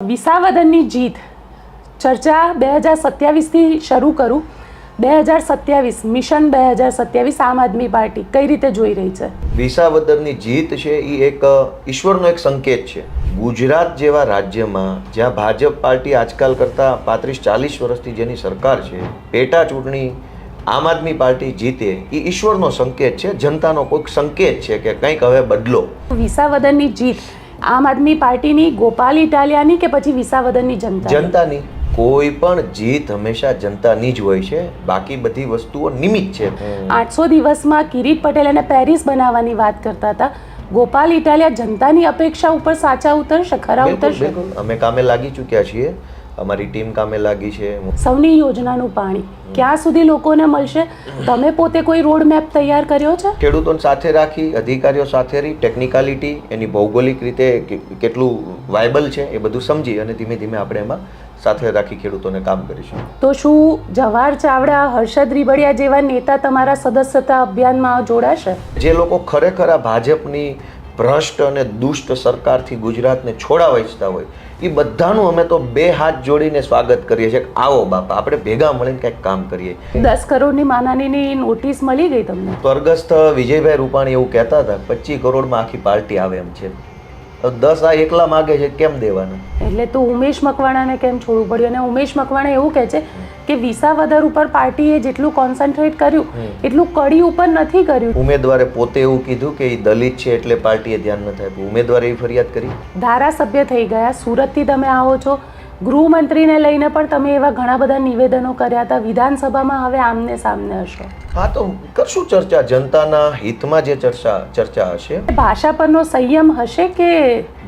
વિસાવદરની જીત ચર્ચા 2027થી શરૂ કરું. 2027 મિશન 2027 આમ આદમી પાર્ટી કઈ રીતે જોઈ રહી છે? વિસાવદરની જીત છે એ એક ઈશ્વરનો એક સંકેત છે. ગુજરાત જેવા રાજ્યમાં જ્યાં ભાજપ પાર્ટી આજકાલ કરતાં 35-40 વર્ષથી જેની સરકાર છે, પેટા ચૂંટણી આમ આદમી પાર્ટી જીતે એ ઈશ્વરનો સંકેત છે, જનતાનો કોઈક સંકેત છે કે કંઈક હવે બદલો. વિસાવદરની જીત આમ આદમી પાર્ટીની, ગોપાલ ઇટાલિયાની કે પછી વિસાવદરની જનતાની? કોઈ પણ જીત હંમેશા જનતાની જ હોય છે, બાકી બધી વસ્તુઓ નિમિત્ત છે. 800 દિવસમાં કિરીટ પટેલ અને પેરિસ બનાવવાની વાત કરતા હતા. ગોપાલ ઇટાલિયા જનતાની અપેક્ષા ઉપર સાચા ઉતરશે, ખરા ઉતરશે? અમે કામે લાગી ચૂક્યા છીએ, અમારી ટીમ કામે લાગી છે. સૌની યોજનાનું પાણી ક્યાં સુધી લોકોને મળશે? તમે પોતે કોઈ રોડ મેપ તૈયાર કર્યો છે? ખેડૂતોને સાથે રાખી, અધિકારીઓ સાથે રહી, ટેકનિકાલિટી એની ભૌગોલિક રીતે કેટલું વાયબલ છે એ બધું સમજી અને ધીમે ધીમે આપણે એમાં સાથે રાખી ખેડૂતોને કામ કરીશું. તો શું જવાહર ચાવડા, હર્ષદ રીબડિયા જેવા નેતા તમારા સદસ્યતા અભિયાનમાં જોડાશે? જે લોકો ખરેખર આ ભાજપની ભ્રષ્ટ અને દુષ્ટ સરકારથી ગુજરાતને છોડાવવા ઈચ્છતા હોય એ બધાનું અમે તો બે હાથ જોડીને સ્વાગત કરીએ છીએ. આવો બાપા, આપણે ભેગા મળીને કંઈક કામ કરીએ. 10 કરોડની માનહાનિની નોટિસ મળી ગઈ તમને? સ્વર્ગસ્થ વિજયભાઈ રૂપાણી એવું કહેતા હતા 25 કરોડમાં આખી પાર્ટી આવે એમ છે. 10 આ એકલા માગે છે, કેમ દેવાના? એટલે તો ઉમેશ મકવાણાને કેમ છોડવું પડ્યું? અને ઉમેશ મકવાણા એવું કહે છે કે વિસાવદર ઉપર પાર્ટીએ જેટલું કોન્સન્ટ્રેટ કર્યું એટલું કડી ઉપર નથી કર્યું. ઉમેદવારે પોતે એવું કીધું કે એ દલિત છે એટલે પાર્ટીએ ધ્યાન નથી આપ્યું. ઉમેદવારે એવી ફરિયાદ કરી. ધારાસભ્ય થઈ ગયા, સુરતથી તમે આવો છો, ગૃહમંત્રીને લઈને પણ તમે એવા ઘણા બધા નિવેદનો કર્યા હતા. વિધાનસભામાં હવે આમને સામને હશો. હા, તો કરશું ચર્ચા. જનતાના હિતમાં જે ચર્ચા હશે. ભાષા પરનો સંયમ હશે કે?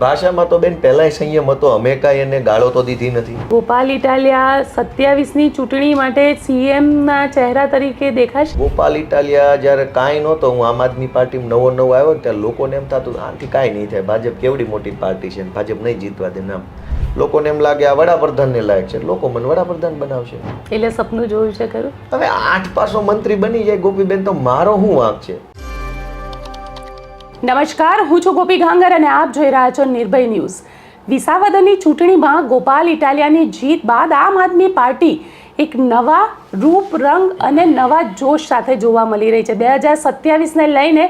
ભાષામાં તો બેન પહેલાંય સંયમ હતો, અમે કાંઈ એને ગાળો તો દીધી નથી. ગોપાલ ઇટાલિયા 27ની ચૂંટણી માટે સીએમના ચહેરા તરીકે દેખાશે? ગોપાલ ઇટાલિયા જ્યારે કાંઈ નહોતો, હું આમ આદમી પાર્ટીમાં નવો આવ્યો ત્યારે લોકોને એમ થતું આનાથી કાંઈ નહીં થાય, ભાજપ કેવડી મોટી પાર્ટી છે, ભાજપ નહીં જીતવા દે. નામ લોકોને એમ લાગે આ વડાપ્રધાનને લાયક છે, લોકો મને વડાપ્રધાન બનાવશે. એટલે સપનું જોયું છે ખરું? હવે 8 પાસો મંત્રી બની જાય ગોપીબેન, તો મારો શું વાંક છે? નમસ્કાર, હું છું ગોપી ગાંગર અને આપ જોઈ રહ્યા છો નિર્ભય ન્યૂઝ. વિસાવદરની ચૂંટણીમાં ગોપાલ ઇટાલિયાની જીત બાદ આમ આદમી પાર્ટી એક નવા રૂપ, રંગ અને નવા જોશ સાથે જોવા મળી રહી છે. 2027ને લઈને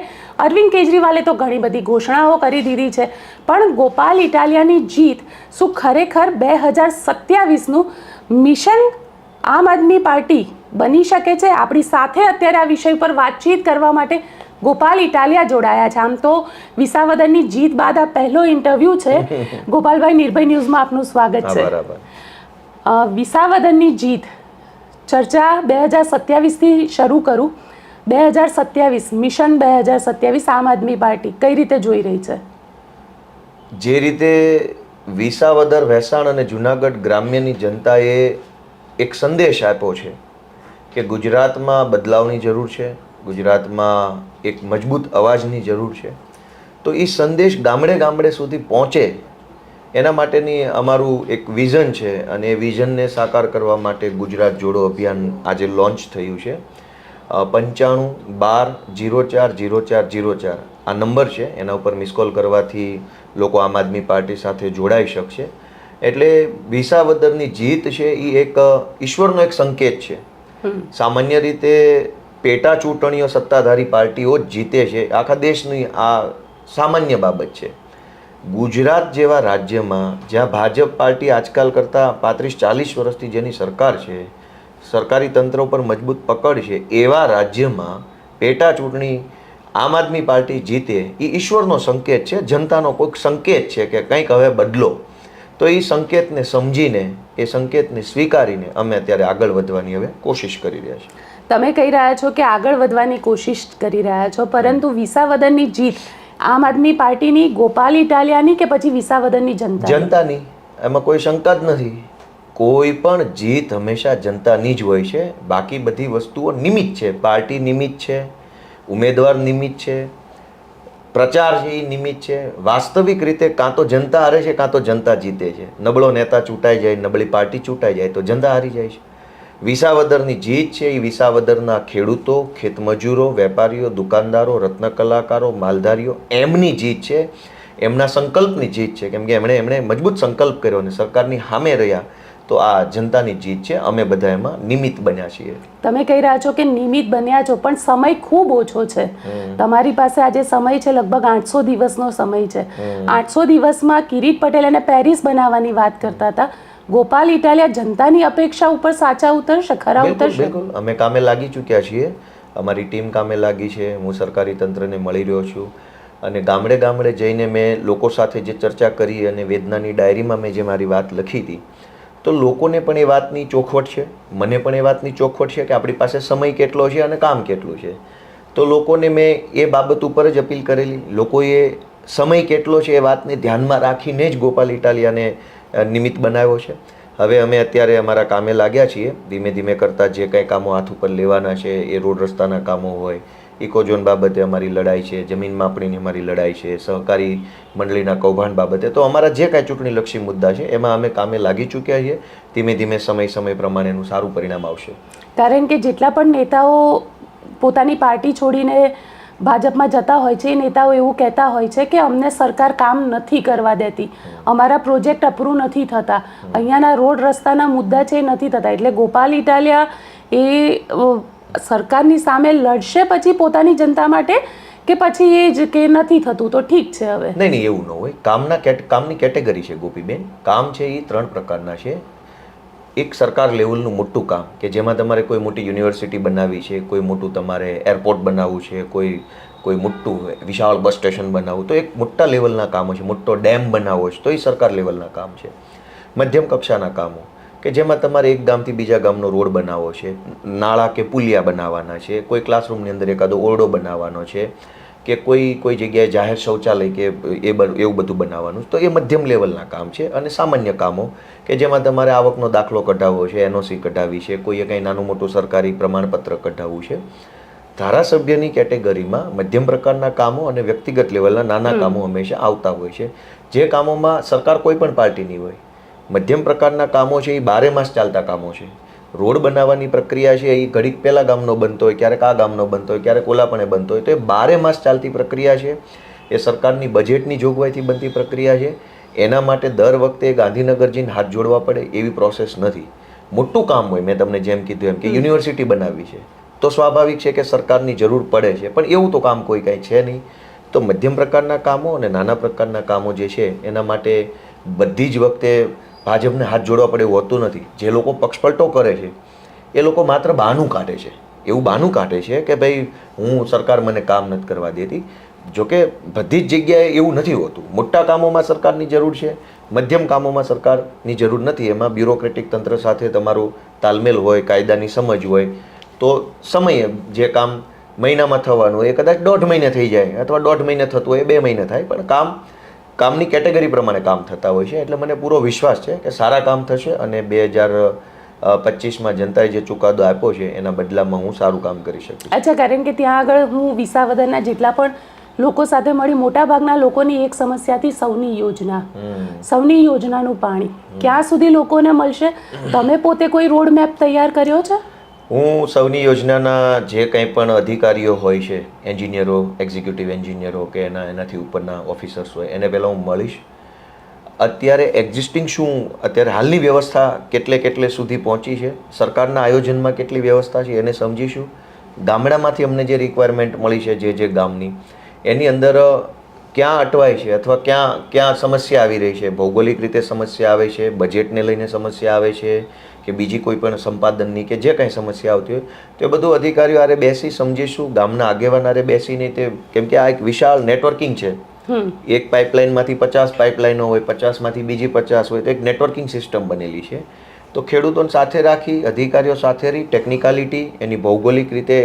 અરવિંદ કેજરીવાલે તો ઘણી બધી ઘોષણાઓ કરી દીધી છે, પણ ગોપાલ ઇટાલિયાની જીત શું ખરેખર 2027નું મિશન આમ આદમી પાર્ટી બની શકે છે? આપણી સાથે અત્યારે આ વિષય પર વાતચીત કરવા માટે ગોપાલ ઇટાલિયા જોડાયા છે. આમ તો વિસાવદરની જીત બાદ આ પહેલો ઇન્ટરવ્યૂ છે. ગોપાલભાઈ, નિર્ભય ન્યૂઝમાં આપનું સ્વાગત છે. વિસાવદરની જીત ચર્ચા 2027થી શરૂ કરું. 2027 મિશન 2027 આમ આદમી પાર્ટી કઈ રીતે જોઈ રહી છે? જે રીતે વિસાવદર, ભેસાણ અને જુનાગઢ ગ્રામ્યની જનતાએ એક સંદેશ આપ્યો છે કે ગુજરાતમાં બદલાવની જરૂર છે, ગુજરાતમાં એક મજબૂત અવાજની જરૂર છે, તો એ સંદેશ ગામડે ગામડે સુધી પહોંચે એના માટેની અમારું એક વિઝન છે અને એ વિઝનને સાકાર કરવા માટે ગુજરાત જોડો અભિયાન આજે લોન્ચ થયું છે. 95-12-04-0404 આ નંબર છે, એના ઉપર મિસ કોલ કરવાથી લોકો આમ આદમી પાર્ટી સાથે જોડાઈ શકશે. એટલે વિસાવદરની જીત છે એ એક ઈશ્વરનો એક સંકેત છે. સામાન્ય રીતે પેટા ચૂંટણીઓ સત્તાધારી પાર્ટીઓ જ જીતે છે, આખા દેશની આ સામાન્ય બાબત છે. ગુજરાત જેવા રાજ્યમાં જ્યાં ભાજપ પાર્ટી આજકાલ કરતાં 35-40 વર્ષથી જેની સરકાર છે, સરકારી તંત્ર ઉપર મજબૂત પકડ છે, એવા રાજ્યમાં પેટા ચૂંટણી આમ આદમી પાર્ટી જીતે એ ઈશ્વરનો સંકેત છે, જનતાનો કોઈક સંકેત છે કે કંઈક હવે બદલો. તો એ સંકેતને સમજીને, એ સંકેતને સ્વીકારીને અમે અત્યારે આગળ વધવાની હવે કોશિશ કરી રહ્યા છીએ. તમે કહી રહ્યા છો કે આગળ વધવાની કોશિશ કરી રહ્યા છો, પરંતુ વિસાવદરની જીત આમ આદમી પાર્ટીની, ગોપાલ ઇટાલિયાની કે પછી વિસાવદરની જનતાની? એમાં કોઈ શંકા જ નથી. કોઈ પણ જીત હંમેશા જનતાની જ હોય છે, બાકી બધી વસ્તુઓ નિમિત્ત છે. પાર્ટી નિમિત્ત છે, ઉમેદવાર નિમિત્ત છે, પ્રચાર છે એ નિમિત્ત છે. વાસ્તવિક રીતે કાં તો જનતા હારે છે કાં તો જનતા જીતે છે. નબળો નેતા ચૂંટાઈ જાય, નબળી પાર્ટી ચૂંટાઈ જાય તો જનતા હારી જાય છે. વિસાવદરની જીત છે એ વિસાવદરના ખેડૂતો, ખેતમજૂરો, વેપારીઓ, દુકાનદારો, રત્ન કલાકારો, માલધારીઓ એમની જીત છે. એમના સંકલ્પની જીત છે, કેમ કે એમણે મજબૂત સંકલ્પ કર્યો અને સરકારની સામે રહ્યા, તો આ જનતાની જીત છે. અમે બધા એમાં નિમિત્ત બન્યા છીએ. તમે કહી રહ્યા છો કે નિમિત્ત બન્યા છો, પણ સમય ખૂબ ઓછો છે. તમારી પાસે આજે સમય છે લગભગ 800 દિવસનો સમય છે. 800 દિવસમાં કિરીટ પટેલ અને પેરિસ બનાવવાની વાત કરતા હતા. ગોપાલ ઇટાલિયા જનતાની અપેક્ષા ઉપર સાચા ઉતરશે, ખરા ઉતરશે? બિલકુલ, અમે કામે લાગી ચૂક્યા છીએ. અમારી ટીમ કામે લાગી છે. હું સરકારી તંત્રને મળી રહ્યો છું અને ગામડે ગામડે જઈને મેં લોકો સાથે જે ચર્ચા કરી અને વેદનાની ડાયરીમાં મેં જે મારી વાત લખી હતી, તો લોકોને પણ એ વાતની ચોખવટ છે, મને પણ એ વાતની ચોખવટ છે કે આપણી પાસે સમય કેટલો છે અને કામ કેટલું છે. તો લોકોને મેં એ બાબત ઉપર જ અપીલ કરેલી. લોકોએ સમય કેટલો છે એ વાતને ધ્યાનમાં રાખીને જ ગોપાલ ઇટાલિયાને નિમિત્ત બનાવ્યો છે. હવે અમે અત્યારે અમારા કામે લાગ્યા છીએ. ધીમે ધીમે કરતાં જે કંઈ કામો હાથ ઉપર લેવાના છે, એ રોડ રસ્તાના કામો હોય, ઇકોઝોન બાબતે અમારી લડાઈ છે, જમીન માપણીની અમારી લડાઈ છે, સહકારી મંડળીના કૌભાંડ બાબતે, તો અમારા જે કાંઈ ચૂંટણીલક્ષી મુદ્દા છે એમાં અમે કામે લાગી ચૂક્યા છીએ. ધીમે ધીમે સમય પ્રમાણેનું સારું પરિણામ આવશે. કારણ કે જેટલા પણ નેતાઓ પોતાની પાર્ટી છોડીને ભાજપમાં જતા હોય છે, એ નેતાઓ એવું કહેતા હોય છે કે અમને સરકાર કામ નથી કરવા દેતી, અમારા પ્રોજેક્ટ અપ્રૂવ નથી થતા, અહીંયાના રોડ રસ્તાના મુદ્દા છે એ નથી થતા. એટલે ગોપાલ ઇટાલિયા એ સરકારની સામે લડશે પછી પોતાની જનતા માટે, કે પછી એ જ કે નથી થતું તો ઠીક છે હવે? નહીં, એવું ન હોય. કામની કેટેગરી છે ગોપીબેન. કામ છે એ 3 પ્રકારના છે. એક સરકાર લેવલનું મોટું કામ કે જેમાં તમારે કોઈ મોટી યુનિવર્સિટી બનાવવી છે, કોઈ મોટું તમારે એરપોર્ટ બનાવવું છે, કોઈ મોટું વિશાળ બસ સ્ટેશન બનાવવું, તો એક મોટા લેવલના કામો છે. મોટો ડેમ બનાવવો છે તો એ સરકાર લેવલના કામ છે. મધ્યમ કક્ષાના કામો કે જેમાં તમારે એક ગામથી બીજા ગામનો રોડ બનાવવો છે, નાળા કે પુલિયા બનાવવાના છે, કોઈ ક્લાસરૂમની અંદર એકાદો ઓરડો બનાવવાનો છે, કે કોઈ જગ્યાએ જાહેર શૌચાલય કે એવું બધું બનાવવાનું, તો એ મધ્યમ લેવલના કામ છે. અને સામાન્ય કામો કે જેમાં તમારે આવકનો દાખલો કઢાવવો છે, NOC કઢાવવી છે, કોઈએ કંઈ નાનું મોટું સરકારી પ્રમાણપત્ર કઢાવવું છે. ધારાસભ્યની કેટેગરીમાં મધ્યમ પ્રકારના કામો અને વ્યક્તિગત લેવલના નાના કામો હંમેશા આવતા હોય છે, જે કામોમાં સરકાર કોઈ પણ પાર્ટીની હોય. મધ્યમ પ્રકારના કામો છે એ 12 માસ ચાલતા કામો છે. રોડ બનાવવાની પ્રક્રિયા છે એ ઘડીક પહેલાં ગામનો બનતો હોય, ક્યારેક આ ગામનો બનતો હોય, ક્યારેક ઓલાપણે બનતો હોય, તો એ 12 માસ ચાલતી પ્રક્રિયા છે. એ સરકારની બજેટની જોગવાઈથી બનતી પ્રક્રિયા છે. એના માટે દર વખતે ગાંધીનગર જઈને હાથ જોડવા પડે એવી પ્રોસેસ નથી. મોટું કામ હોય, મેં તમને જેમ કીધું એમ કે યુનિવર્સિટી બનાવવી છે, તો સ્વાભાવિક છે કે સરકારની જરૂર પડે છે, પણ એવું તો કામ કોઈ કાંઈ છે નહીં. તો મધ્યમ પ્રકારના કામો અને નાના પ્રકારના કામો જે છે એના માટે બધી જ વખતે ભાજપને હાથ જોડવા પડે એવું હોતું નથી. જે લોકો પક્ષપલટો કરે છે એ લોકો માત્ર બહાનું કાઢે છે. એવું બહાનું કાઢે છે કે ભાઈ હું સરકાર મને કામ નથી કરવા દેતી. જોકે બધી જ જગ્યાએ એવું નથી હોતું. મોટા કામોમાં સરકારની જરૂર છે, મધ્યમ કામોમાં સરકારની જરૂર નથી. એમાં બ્યુરોક્રેટિક તંત્ર સાથે તમારો તાલમેલ હોય, કાયદાની સમજ હોય, તો સમયે જે કામ મહિનામાં થવાનું હોય એ કદાચ 1.5 મહિને થઈ જાય, અથવા 1.5 મહિને થતું હોય 2 મહિને થાય, પણ કામની કેટેગરી પ્રમાણે કામ થતા હોય છે. એટલે મને પૂરો વિશ્વાસ છે કે સારા કામ થશે અને 2025માં જનતાએ જે ચુકાદો આપ્યો છે એના બદલામાં હું સારું કામ કરી શકીશ. અચ્છા, કારણ કે ત્યાં આગળ હું વિસાવદરના જેટલા પણ લોકો સાથે મળી, મોટા ભાગના લોકોની એક સમસ્યા હતી સૌની યોજનાનું પાણી ક્યાં સુધી લોકોને મળશે? તમે પોતે કોઈ રોડ મેપ તૈયાર કર્યો છે? હું સૌની યોજનાના જે કંઈ પણ અધિકારીઓ હોય છે, એન્જિનિયરો, એક્ઝિક્યુટિવ એન્જિનિયરો કે એનાથી ઉપરના ઓફિસર્સ હોય, એને પહેલાં હું મળીશ. અત્યારે એક્ઝિસ્ટિંગ અત્યારે હાલની વ્યવસ્થા કેટલે સુધી પહોંચી છે, સરકારના આયોજનમાં કેટલી વ્યવસ્થા છે એને સમજીશું. ગામડામાંથી અમને જે રિક્વાયરમેન્ટ મળી છે, જે ગામની, એની અંદર ક્યાં અટવાય છે અથવા ક્યાં સમસ્યા આવી રહી છે, ભૌગોલિક રીતે સમસ્યા આવે છે, બજેટને લઈને સમસ્યા આવે છે, કે બીજી કોઈ પણ સંપાદનની કે જે કંઈ સમસ્યા આવતી હોય, તો એ બધું અધિકારીઓ આરે બેસી સમજીશું. ગામના આગેવાન આરે બેસીને કેમ કે આ એક વિશાળ નેટવર્કિંગ છે. એક પાઇપલાઇનમાંથી 50 પાઇપલાઇનો હોય, 50માંથી બીજી 50 હોય, તો એક નેટવર્કિંગ સિસ્ટમ બનેલી છે. તો ખેડૂતોને સાથે રાખી, અધિકારીઓ સાથે રહી, ટેકનિકાલિટી, એની ભૌગોલિક રીતે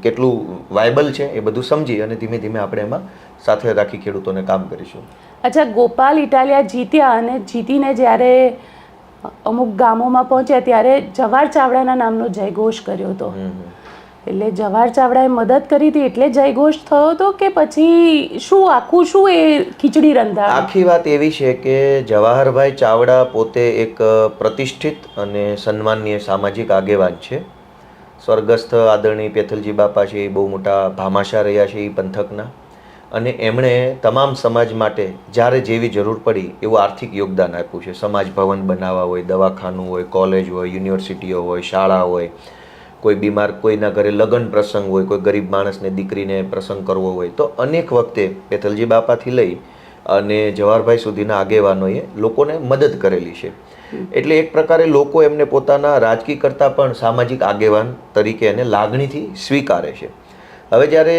કેટલું વાયબલ છે એ બધું સમજી અને ધીમે ધીમે આપણે એમાં સાથે રાખી ખેડૂતોને કામ કરીશું. અચ્છા, ગોપાલ ઇટાલિયા જીત્યા અને જીતીને જ્યારે અમુક ગામોમાં પહોંચ્યા ત્યારે જવાહર ચાવડાના નામનો જયઘોષ કર્યો હતો. એટલે જવાહર ચાવડાએ મદદ કરી હતી એટલે જયઘોષ થયો હતો કે પછી શું એ ખીચડી રંધા? આખી વાત એવી છે કે જવાહરભાઈ ચાવડા પોતે એક પ્રતિષ્ઠિત અને સન્માનીય સામાજિક આગેવાન છે. સ્વર્ગસ્થ આદરણીય પેથલજી બાપા છે, એ બહુ મોટા ભામાશા રહ્યા છે એ પંથકના, અને એમણે તમામ સમાજ માટે જ્યારે જેવી જરૂર પડી એવું આર્થિક યોગદાન આપ્યું છે. સમાજ ભવન બનાવવા હોય, દવાખાનું હોય, કોલેજ હોય, યુનિવર્સિટીઓ હોય, શાળા હોય, કોઈ બીમાર કોઈના ઘરે લગ્ન પ્રસંગ હોય, કોઈ ગરીબ માણસને દીકરીને પ્રસંગ કરવો હોય, તો અનેક વખતે પેથલજી બાપાથી લઈ અને જવાહરભાઈ સુધીના આગેવાનોએ લોકોને મદદ કરેલી છે. એટલે એક પ્રકારે લોકો એમને પોતાના રાજકીય કરતાં પણ સામાજિક આગેવાન તરીકે એને લાગણીથી સ્વીકારે છે. હવે જ્યારે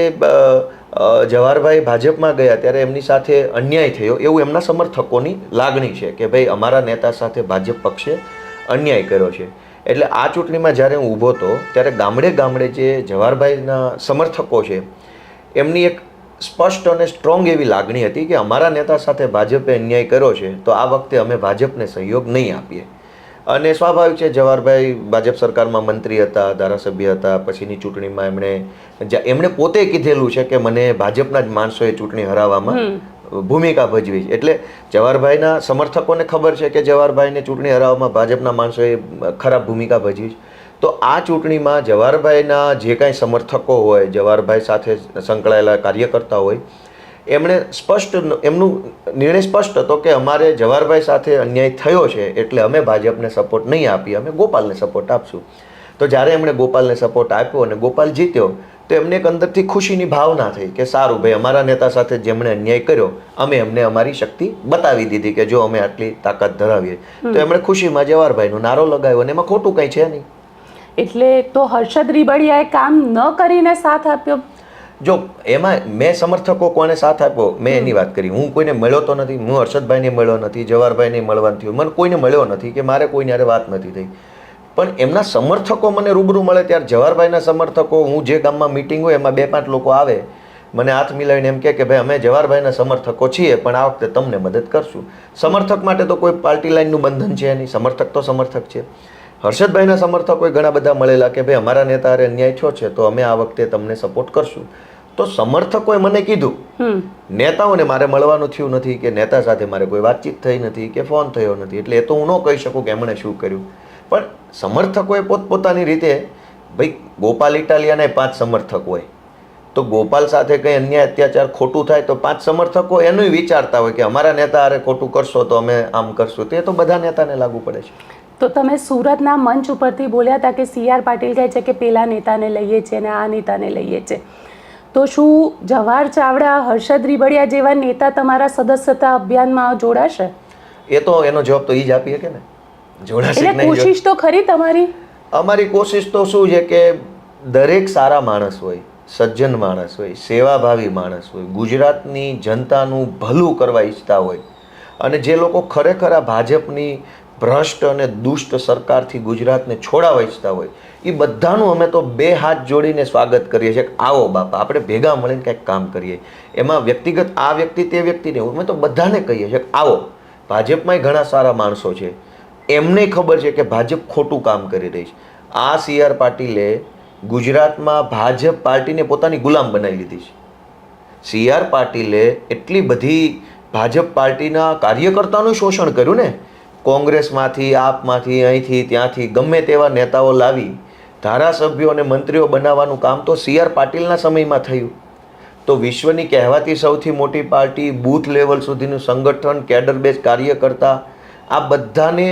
જવાહરભાઈ ભાજપમાં ગયા ત્યારે એમની સાથે અન્યાય થયો એવું એમના સમર્થકોની લાગણી છે કે ભાઈ અમારા નેતા સાથે ભાજપ પક્ષે અન્યાય કર્યો છે. એટલે આ ચૂંટણીમાં જ્યારે હું ઊભો હતો ત્યારે ગામડે ગામડે જે જવાહરભાઈના સમર્થકો છે એમની એક સ્પષ્ટ અને સ્ટ્રોંગ એવી લાગણી હતી કે અમારા નેતા સાથે ભાજપે અન્યાય કર્યો છે તો આ વખતે અમે ભાજપને સહયોગ નહીં આપીએ. અને સ્વાભાવિક છે, જવાહરભાઈ ભાજપ સરકારમાં મંત્રી હતા, ધારાસભ્ય હતા. પછીની ચૂંટણીમાં એમણે પોતે કીધેલું છે કે મને ભાજપના જ માણસોએ ચૂંટણી હરાવવામાં ભૂમિકા ભજવી. એટલે જવાહરભાઈના સમર્થકોને ખબર છે કે જવાહરભાઈને ચૂંટણી હરાવવામાં ભાજપના માણસોએ ખરાબ ભૂમિકા ભજવી. તો આ ચૂંટણીમાં જવાહરભાઈના જે કાંઈ સમર્થકો હોય, જવાહરભાઈ સાથે સંકળાયેલા કાર્યકર્તા હોય, એમણે એમનું નિર્ણય સ્પષ્ટ હતો કે અમારે જવાહરભાઈ સાથે અન્યાય થયો છે એટલે અમે ભાજપને સપોર્ટ નહીં આપીએ, અમે ગોપાલને સપોર્ટ આપશું. તો જ્યારે એમણે ગોપાલને સપોર્ટ આપ્યો અને ગોપાલ જીત્યો તો એમને એક અંદરથી ખુશીની ભાવના થઈ કે સારું ભાઈ, અમારા નેતા સાથે જેમણે અન્યાય કર્યો અમે એમને અમારી શક્તિ બતાવી દીધી કે જો અમે આટલી તાકાત ધરાવીએ. તો એમણે ખુશીમાં જવાહરભાઈનો નારો લગાવ્યો અને એમાં ખોટું કંઈ છે નહીં. એટલે તો હર્ષદ રીબડિયાએ કામ ન કરીને સાથ આપ્યો. જો એમાં મેં સમર્થકો કોને સાથ આપ્યો મેં એની વાત કરી. હું કોઈને મળ્યો તો નથી, હું હર્ષદભાઈને મળ્યો નથી, જવાહરભાઈને મળવાનું થયું, મને કોઈને મળ્યો નથી કે મારે કોઈને હારે વાત નથી થઈ. પણ એમના સમર્થકો મને રૂબરૂ મળે ત્યારે જવાહરભાઈના સમર્થકો, હું જે ગામમાં મિટિંગ હોય એમાં 2-5 લોકો આવે, મને હાથ મિલાવીને એમ કે ભાઈ અમે જવાહરભાઈના સમર્થકો છીએ પણ આ વખતે તમને મદદ કરશું. સમર્થક માટે તો કોઈ પાર્ટી લાઈનનું બંધન છે નહીં, સમર્થક તો સમર્થક છે. હર્ષદભાઈના સમર્થકોએ ઘણા બધા મળેલા કે ભાઈ અમારા નેતા હારે અન્યાય થયો છે તો અમે આ વખતે તમને સપોર્ટ કરશું. તો સમર્થકોએ મને કીધું, નેતાઓને મારે મળવાનું થયું નથી કે નેતા સાથે મારે કોઈ વાતચીત થઈ નથી કે ફોન થયો નથી. એટલે એ તો હું ન કહી શકું કે એમણે શું કર્યું. પણ સમર્થકોએ પોતપોતાની રીતે, ભાઈ ગોપાલ ઇટાલિયાના 5 સમર્થક હોય તો ગોપાલ સાથે કંઈ અન્યાય અત્યાચાર ખોટું થાય તો 5 સમર્થકો એનું વિચારતા હોય કે અમારા નેતા હારે ખોટું કરશો તો અમે આમ કરશું. તે તો બધા નેતાને લાગુ પડે છે. તો તમે સુરતના મંચ ઉપરથી બોલ્યા હતા કે CR પાટીલ કહે છે કે પેલા નેતાને લઈએ છીએ અને આ નેતાને લઈએ છે. તો શું જવાહર ચાવડા, હર્ષદ રીબડિયા જેવા નેતા તમારા સદસ્યતા અભિયાનમાં જોડાશે? એ તો એનો જવાબ તો એ જ આપી શકે ને, જોડાશે કે નહીં. કોશિશ તો ખરી તમારી. અમારી કોશિશ તો શું છે કે દરેક સારા માણસ હોય, સજ્જન માણસ હોય, સેવાભાવી માણસ હોય, ગુજરાતની જનતાનું ભલું કરવા ઈચ્છતા હોય અને જે લોકો ખરેખર આ ભાજપની ભ્રષ્ટ અને દુષ્ટ સરકારથી ગુજરાતને છોડાવવા ઈચ્છતા હોય એ બધાનું અમે તો 2 હાથ જોડીને સ્વાગત કરીએ છીએ કે આવો બાપા આપણે ભેગા મળીને કંઈક કામ કરીએ. એમાં વ્યક્તિગત આ વ્યક્તિ તે વ્યક્તિને અમે તો બધાને કહીએ છીએ કે આવો. ભાજપમાંય ઘણા સારા માણસો છે, એમને ખબર છે કે ભાજપ ખોટું કામ કરી રહી છે. આ CR પાટીલે ગુજરાતમાં ભાજપ પાર્ટીને પોતાની ગુલામ બનાવી લીધી છે. CR પાટીલે એટલી બધી ભાજપ પાર્ટીના કાર્યકર્તાનું શોષણ કર્યું ને, કોંગ્રેસમાંથી, આપમાંથી, અહીંથી ત્યાંથી ગમે તેવા નેતાઓ લાવી ધારાસભ્યો અને મંત્રીઓ બનાવવાનું કામ તો CR પાટીલના સમયમાં થયું. તો વિશ્વની કહેવાતી સૌથી મોટી પાર્ટી, બૂથ લેવલ સુધીનું સંગઠન, કેડર બેઝ કાર્યકર્તા, આ બધાને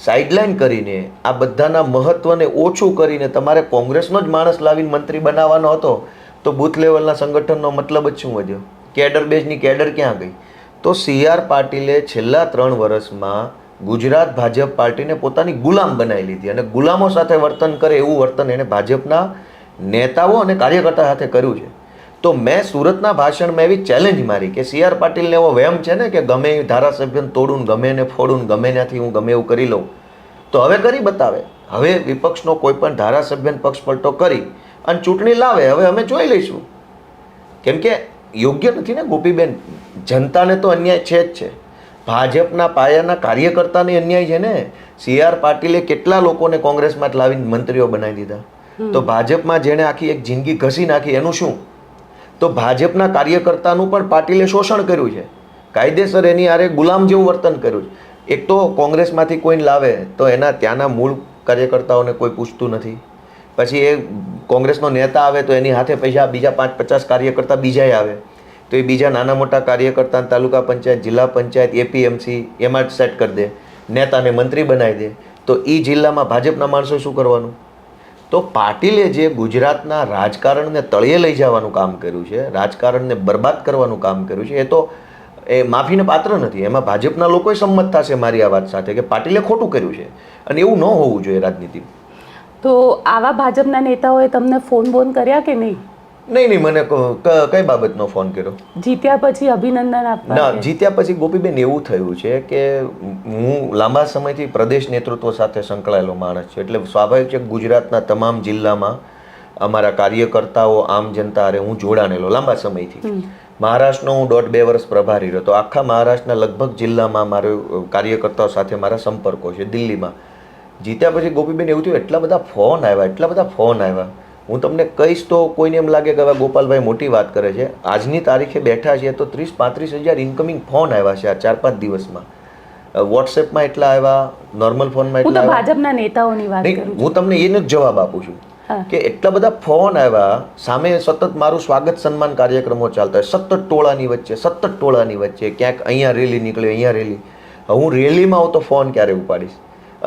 સાઇડલાઇન કરીને, આ બધાના મહત્વને ઓછું કરીને તમારે કોંગ્રેસનો જ માણસ લાવીને મંત્રી બનાવવાનો હતો તો બૂથ લેવલના સંગઠનનો મતલબ જ શું વધ્યો? કેડર બેઝની કેડર ક્યાં ગઈ? તો CR પાટીલે છેલ્લા 3 વર્ષમાં ગુજરાત ભાજપ પાર્ટીને પોતાની ગુલામ બનાવી લીધી અને ગુલામો સાથે વર્તન કરે એવું વર્તન એણે ભાજપના નેતાઓ અને કાર્યકર્તા સાથે કર્યું છે. તો મેં સુરતના ભાષણમાં એવી ચેલેન્જ મારી કે CR પાટીલને એવો વહેમ છે ને કે ગમે એ ધારાસભ્યને તોડું, ગમે એને ફોડું, ગમે ત્યાંથી હું ગમે એવું કરી લઉં. તો હવે કરી બતાવે. હવે વિપક્ષનો કોઈ પણ ધારાસભ્યને પક્ષ પલટો કરી અને ચૂંટણી લાવે, હવે અમે જોઈ લઈશું. કેમ કે યોગ્ય નથી ને ગોપીબેન, જનતાને તો અન્યાય છે જ છે, ભાજપના પાયાના કાર્યકર્તાને અન્યાય છે ને. CR પાટીલે કેટલા લોકોને કોંગ્રેસમાં લાવીને મંત્રીઓ બનાવી દીધા. તો ભાજપમાં જેણે આખી એક જિંદગી ઘસી નાખી એનું શું? તો ભાજપના કાર્યકર્તાનું પણ પાટીલે શોષણ કર્યું છે, કાયદેસર એની આરે ગુલામ જેવું વર્તન કર્યું છે. એક તો કોંગ્રેસમાંથી કોઈને લાવે તો એના ત્યાંના મૂળ કાર્યકર્તાઓને કોઈ પૂછતું નથી. પછી એ કોંગ્રેસનો નેતા આવે તો એની હાથે પૈસા બીજા 5-50 કાર્યકર્તા બીજાય આવે. તો એ બીજા નાના મોટા કાર્યકર્તા તાલુકા પંચાયત, જિલ્લા પંચાયત, એપીએમસી એમાં જ સેટ કરી દે, નેતાને મંત્રી બનાવી દે. તો એ જિલ્લામાં ભાજપના માણસો શું કરવાનું? તો પાટીલે જે ગુજરાતના રાજકારણને તળિયે લઈ જવાનું કામ કર્યું છે, રાજકારણને બરબાદ કરવાનું કામ કર્યું છે, એ તો એ માફીને પાત્ર નથી. એમાં ભાજપના લોકોય સંમત થશે મારી આ વાત સાથે કે પાટીલે ખોટું કર્યું છે અને એવું ન હોવું જોઈએ રાજનીતિમાં. તો આવા ભાજપના નેતાઓએ તમને ફોન બોન કર્યા કે નહીં? નહીં, મને કઈ બાબતનો ફોન કર્યો? જીત્યા પછી અભિનંદન આપવા? ના, જીત્યા પછી ગોપીબેન એવું થયું છે કે હું લાંબા સમયથી પ્રદેશ નેતૃત્વ સાથે સંકળાયેલો માણસ છું, એટલે સ્વાભાવિક છે ગુજરાતના તમામ જિલ્લામાં અમારા કાર્યકર્તાઓ, આમ જનતા અરે હું જોડાણેલો લાંબા સમયથી. મહારાષ્ટ્રનો હું 1.5-2 વર્ષ પ્રભારી રહ્યો, તો આખા મહારાષ્ટ્રના લગભગ જિલ્લામાં મારો કાર્યકર્તાઓ સાથે મારા સંપર્કો છે. દિલ્હીમાં જીત્યા પછી ગોપીબેન એવું થયું, એટલા બધા ફોન આવ્યા. હું તમને કહીશ તો કોઈને એમ લાગે કે હવે ગોપાલભાઈ મોટી વાત કરે છે. આજની તારીખે બેઠા છીએ તો 30-35 હજાર ઇન્કમિંગ ફોન આવ્યા છે આ 4-5 દિવસમાં. વોટ્સએપમાં એટલા આવ્યા, નોર્મલ ફોનમાં એટલા આવ્યા. ભાજપના નેતાઓની વાત કરું છું. હું તમને એને જ જવાબ આપું છું કે એટલા બધા ફોન આવ્યા. સામે સતત મારું સ્વાગત સન્માન કાર્યક્રમો ચાલતા હોય, સતત ટોળાની વચ્ચે ક્યાંક અહીંયા રેલી નીકળે, અહીંયા રેલી. હું રેલીમાં આવું તો ફોન ક્યારે ઉપાડીશ?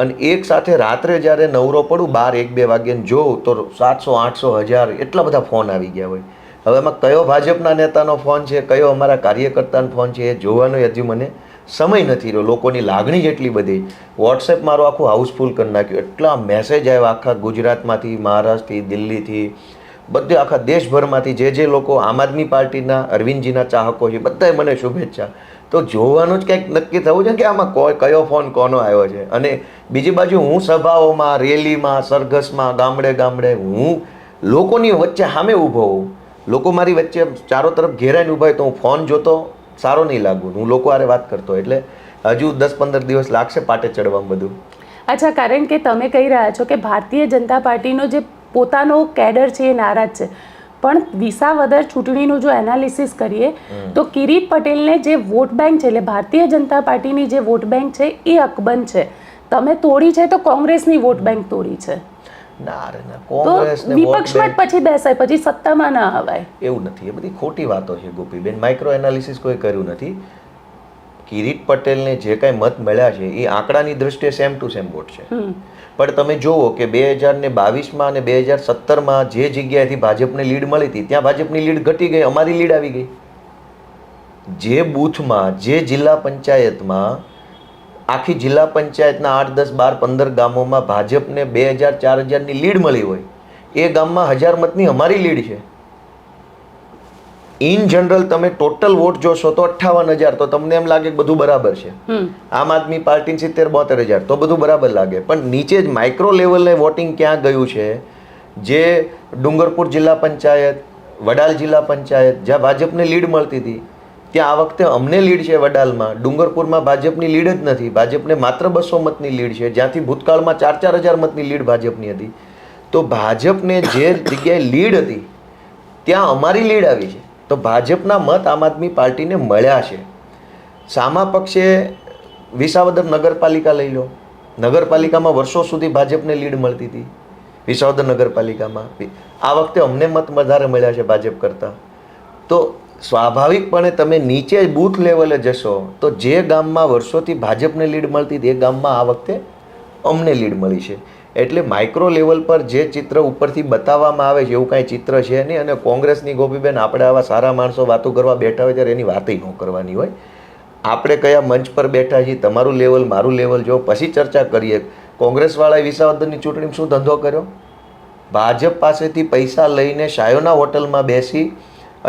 અને એક સાથે રાત્રે જ્યારે નવરો પડું 12-1-2 વાગ્યે જોઉં તો 700-800 એટલા બધા ફોન આવી ગયા હોય. હવે એમાં કયો ભાજપના નેતાનો ફોન છે, કયો અમારા કાર્યકર્તાનો ફોન છે, એ જોવાનો હજી મને સમય નથી રહ્યો. લોકોની લાગણી જ એટલી બધી. વોટ્સએપ મારું આખું હાઉસફુલ કરી નાખ્યું. એટલા મેસેજ આવ્યા આખા ગુજરાતમાંથી, મહારાષ્ટ્રથી, દિલ્હીથી, બધે આખા દેશભરમાંથી જે લોકો આમ આદમી પાર્ટીના અરવિંદજીના ચાહકો છે, બધાએ મને શુભેચ્છા. તો જોવાનું જ કંઈક નક્કી થવું છે કે આમાં કયો ફોન કોનો આવ્યો છે. અને બીજી બાજુ હું સભાઓમાં, રેલીમાં, સરઘસમાં, ગામડે હું લોકોની વચ્ચે સામે ઊભો હોઉં. લોકો મારી વચ્ચે ચારો તરફ ઘેરાઈને ઊભા હોય તો હું ફોન જોતો સારો નહીં લાગુ. હું લોકો હારે વાત કરતો, એટલે હજુ 10-15 દિવસ લાગશે પાટે ચડવામાં બધું. અચ્છા, કારણ કે તમે કહી રહ્યા છો કે ભારતીય જનતા પાર્ટીનો જે પોતાનો કેડર છે એ નારાજ છે, પણ વિસાવદર ચૂંટણીનું જો એનાલિસિસ કરીએ તો કિરીટ પટેલને જે વોટ બેંક છે, એટલે ભારતીય જનતા પાર્ટીની જે વોટ બેંક છે એ અકબંધ છે. તમે તોડી છે તો કોંગ્રેસની વોટ બેંક તોડી છે. ના રે ના, કોંગ્રેસને વિપક્ષમાં જ પછી બેસાય, પછી સત્તામાં ના આવાય. એવું નથી, એ બધી ખોટી વાતો છે ગોપીબેન. માઇક્રો એનાલિસિસ કોઈ કર્યું નથી. કિરીટ પટેલને જે કાંઈ મત મળ્યા છે એ આંકડાની દ્રષ્ટિએ સેમ ટુ સેમ વોટ છે. પણ તમે જુઓ કે 2022માં અને 2017માં જે જગ્યાએથી ભાજપને લીડ મળી હતી ત્યાં ભાજપની લીડ ઘટી ગઈ, અમારી લીડ આવી ગઈ. જે બૂથમાં, જે જિલ્લા પંચાયતમાં, આખી જિલ્લા પંચાયતના 8, 10, 12, 15 ગામોમાં ભાજપને 2000-4000ની લીડ મળી હોય, એ ગામમાં 1000 મતની અમારી લીડ છે. ઇન જનરલ તમે ટોટલ વોટ જોશો તો 58,000, તો તમને એમ લાગે કે બધું બરાબર છે. આમ આદમી પાર્ટી 70-72,000, તો બધું બરાબર લાગે. પણ નીચે જ માઇક્રો લેવલે વોટિંગ ક્યાં ગયું છે? જે ડુંગરપુર જિલ્લા પંચાયત, વડાલ જિલ્લા પંચાયત, જ્યાં ભાજપને લીડ મળતી હતી, ત્યાં આ વખતે અમને લીડ છે વડાલમાં. ડુંગરપુરમાં ભાજપની લીડ જ નથી, ભાજપને માત્ર 200 મતની લીડ છે, જ્યાંથી ભૂતકાળમાં 4-4 હજાર મતની લીડ ભાજપની હતી. તો ભાજપને જે જગ્યાએ લીડ હતી ત્યાં અમારી લીડ આવી છે. તો ભાજપના મત આમ આદમી પાર્ટીને મળ્યા છે. સામા પક્ષે વિસાવદર નગરપાલિકા લઈ લો. નગરપાલિકામાં વર્ષો સુધી ભાજપને લીડ મળતી હતી. વિસાવદર નગરપાલિકામાં આ વખતે અમને મત વધારે મળ્યા છે ભાજપ કરતાં. તો સ્વાભાવિકપણે તમે નીચે બૂથ લેવલે જશો તો જે ગામમાં વર્ષોથી ભાજપને લીડ મળતી હતી એ ગામમાં આ વખતે અમને લીડ મળી છે. એટલે માઇક્રો લેવલ પર જે ચિત્ર ઉપરથી બતાવવામાં આવે છે એવું કાંઈ ચિત્ર છે નહીં. અને કોંગ્રેસની ગોપીબેન, આપણે આવા સારા માણસો વાતો કરવા બેઠા હોય ત્યારે એની વાતય ન કરવાની હોય. આપણે કયા મંચ પર બેઠા છીએ, તમારું લેવલ, મારું લેવલ જો, પછી ચર્ચા કરીએ. કોંગ્રેસવાળાએ વિસાવદરની ચૂંટણીમાં શું ધંધો કર્યો? ભાજપ પાસેથી પૈસા લઈને શાયોના હોટલમાં બેસી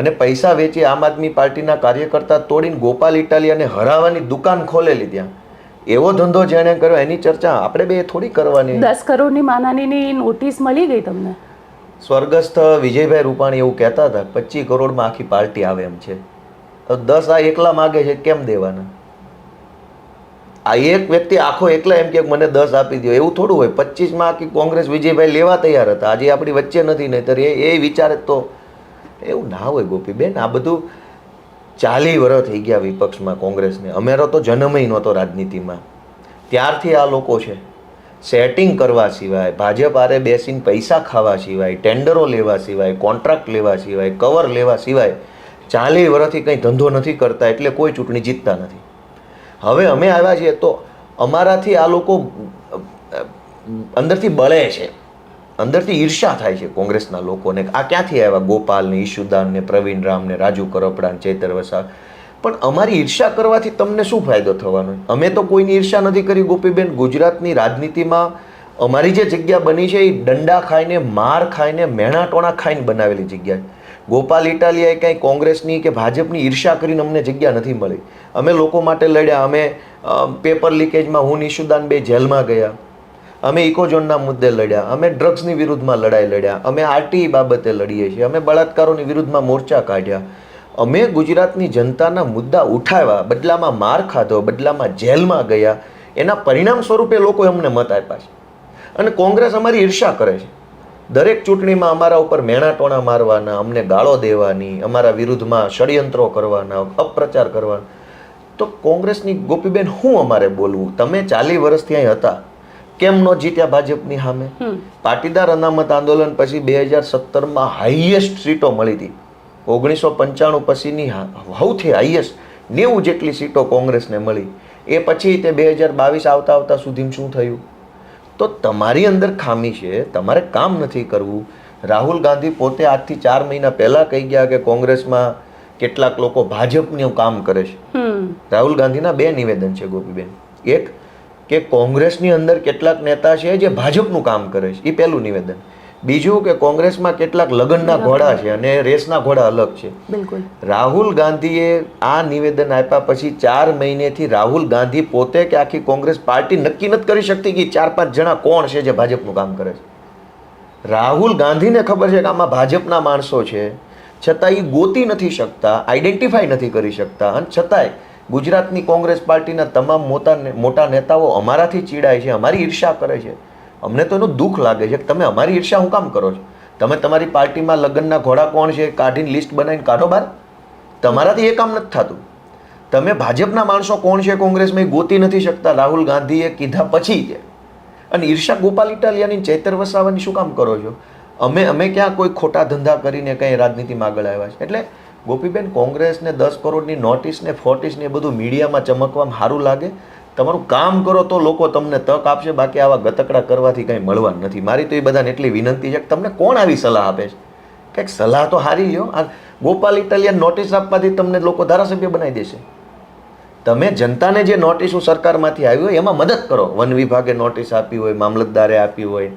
અને પૈસા વેચી આમ આદમી પાર્ટીના કાર્યકર્તા તોડીને ગોપાલ ઇટાલિયાને હરાવવાની દુકાન ખોલેલી ત્યાં. એવો ધંધો જેણે કર્યો એની ચર્ચા આપણે બે થોડી કરવાની. 10 કરોડની માનાનીની નોટિસ મળી ગઈ તમને? સ્વર્ગસ્થ વિજયભાઈ રૂપાણી એવું કહેતા હતા 25 કરોડમાં આખી પાર્ટી આવે એમ છે. તો 10 આ એકલા માગે છે, કેમ દેવાના? આ એક વ્યક્તિ આખો એકલા એમ કે મને 10 આપી દો, એવું થોડું હોય. 25માં આખી કોંગ્રેસ વિજયભાઈ લેવા તૈયાર હતા. આજે આપણી વચ્ચે નથી, નહીતર એ વિચારે તો એવું ના હોય ગોપીબેન. આ બધું 40 વર્ષ થઈ ગયા વિપક્ષમાં કોંગ્રેસને. અમારો તો જન્મય નહોતો રાજનીતિમાં. ત્યારથી આ લોકો છે. સેટિંગ કરવા સિવાય, ભાજપ આરે બેસીને પૈસા ખાવા સિવાય, ટેન્ડરો લેવા સિવાય, કોન્ટ્રાક્ટ લેવા સિવાય, કવર લેવા સિવાય 40 વર્ષથી કંઈ ધંધો નથી કરતા એટલે કોઈ ચૂંટણી જીતતા નથી. હવે અમે આવ્યા છીએ તો અમારાથી આ લોકો અંદરથી બળે છે, અંદરથી ઈર્ષા થાય છે કોંગ્રેસના લોકોને. આ ક્યાંથી આવ્યા ગોપાલ ને ઈશુદાન ને પ્રવીણ રામ ને રાજુ કરપડા ને ચૈતર વસાવા? પણ અમારી ઈર્ષા કરવાથી તમને શું ફાયદો થવાનો? અમે તો કોઈની ઈર્ષા નથી કરી ગોપીબેન. ગુજરાતની રાજનીતિમાં અમારી જે જગ્યા બની છે એ દંડા ખાઈને, માર ખાઈને, મેણાટોણા ખાઈને બનાવેલી જગ્યા. ગોપાલ ઇટાલિયાએ કંઈ કોંગ્રેસની કે ભાજપની ઈર્ષા કરીને અમને જગ્યા નથી મળી. અમે લોકો માટે લડ્યા. અમે પેપર લીકેજમાં હું ઈશુદાન બે જેલમાં ગયા. અમે ઇકોઝોનના મુદ્દે લડ્યા. અમે ડ્રગ્સની વિરુદ્ધમાં લડાઈ લડ્યા. અમે આરટીઈ બાબતે લડીએ છીએ. અમે બળાત્કારોની વિરુદ્ધમાં મોરચા કાઢ્યા. અમે ગુજરાતની જનતાના મુદ્દા ઉઠાવ્યા, બદલામાં માર ખાધો, બદલામાં જેલમાં ગયા. એના પરિણામ સ્વરૂપે લોકોએ અમને મત આપ્યા છે. અને કોંગ્રેસ અમારી ઈર્ષા કરે છે. દરેક ચૂંટણીમાં અમારા ઉપર મેણાટોણા મારવાના, અમને ગાળો દેવાની, અમારા વિરુદ્ધમાં ષડયંત્રો કરવાના, અપપ્રચાર કરવાના. તો કોંગ્રેસની ગોપીબેન શું અમારે બોલવું? તમે 40 વર્ષથી અહીં હતા, કેમ ન જીત્યા ભાજપની સામે? પાટીદાર અનામત આંદોલન પછી 2017માં હાઈએસ્ટ સીટો મળી હતી. 1995 પછીની સૌથી હાઈએસ્ટ 90 જેટલી સીટો કોંગ્રેસને મળી. એ પછી તે 2022 આવતા સુધીમાં શું થયું? તો તમારી અંદર ખામી છે, તમારે કામ નથી કરવું. રાહુલ ગાંધી પોતે આજથી 4 મહિના પહેલા કહી ગયા કે કોંગ્રેસમાં કેટલાક લોકો ભાજપનું કામ કરે છે. રાહુલ ગાંધીના 2 નિવેદન છે ગોપીબેન. એક કે કોંગ્રેસની અંદર કેટલાક નેતા છે જે ભાજપનું કામ કરે છે, એ પહેલું નિવેદન. બીજું કે કોંગ્રેસમાં કેટલાક લગ્નના ઘોડા છે અને રેસના ઘોડા અલગ છે. બિલકુલ. રાહુલ ગાંધીએ આ નિવેદન આપ્યા પછી 4 મહિનેથી રાહુલ ગાંધી પોતે કે આખી કોંગ્રેસ પાર્ટી નક્કી નથી કરી શકતી કે 4-5 જણા કોણ છે જે ભાજપનું કામ કરે છે. રાહુલ ગાંધીને ખબર છે કે આમાં ભાજપના માણસો છે, છતાં એ ગોતી નથી શકતા, આઈડેન્ટિફાઈ નથી કરી શકતા. અને છતાંય ગુજરાતની કોંગ્રેસ પાર્ટીના તમામ મોટા નેતાઓ અમારાથી ચીડાય છે, અમારી ઈર્ષા કરે છે. અમને તો એનું દુઃખ લાગે છે કે તમે અમારી ઈર્ષા શું કામ કરો છો? તમે તમારી પાર્ટીમાં લગ્નના ઘોડા કોણ છે કાઢીને લિસ્ટ બનાવીને કાઢો બહાર. તમારાથી એ કામ નથી થતું. તમે ભાજપના માણસો કોણ છે કોંગ્રેસમાં એ ગોતી નથી શકતા. રાહુલ ગાંધીએ કીધા પછી જ. અને ઈર્ષા ગોપાલ ઇટાલિયાની, ચૈતર વસાવાની શું કામ કરો છો? અમે ક્યાં કોઈ ખોટા ધંધા કરીને કંઈ રાજનીતિમાં આગળ આવ્યા છે? એટલે ગોપીબેન, કોંગ્રેસને 10 કરોડની નોટિસ ને ફોર્ટિસ ને બધું મીડિયામાં ચમકવામાં સારું લાગે. તમારું કામ કરો તો લોકો તમને તક આપશે. બાકી આવા ગતકડા કરવાથી કંઈ મળવાનું નથી. મારી તો એ બધાને એટલી વિનંતી છે કે તમને કોણ આવી સલાહ આપે છે? કંઈક સલાહ તો હારી લ્યો. આ ગોપાલ ઇટાલિયન નોટિસ આપવાથી તમને લોકો ધારાસભ્ય બનાવી દેશે. તમે જનતાને જે નોટિસો સરકારમાંથી આવી હોય એમાં મદદ કરો. વન વિભાગે નોટિસ આપી હોય, મામલતદારે આપી હોય,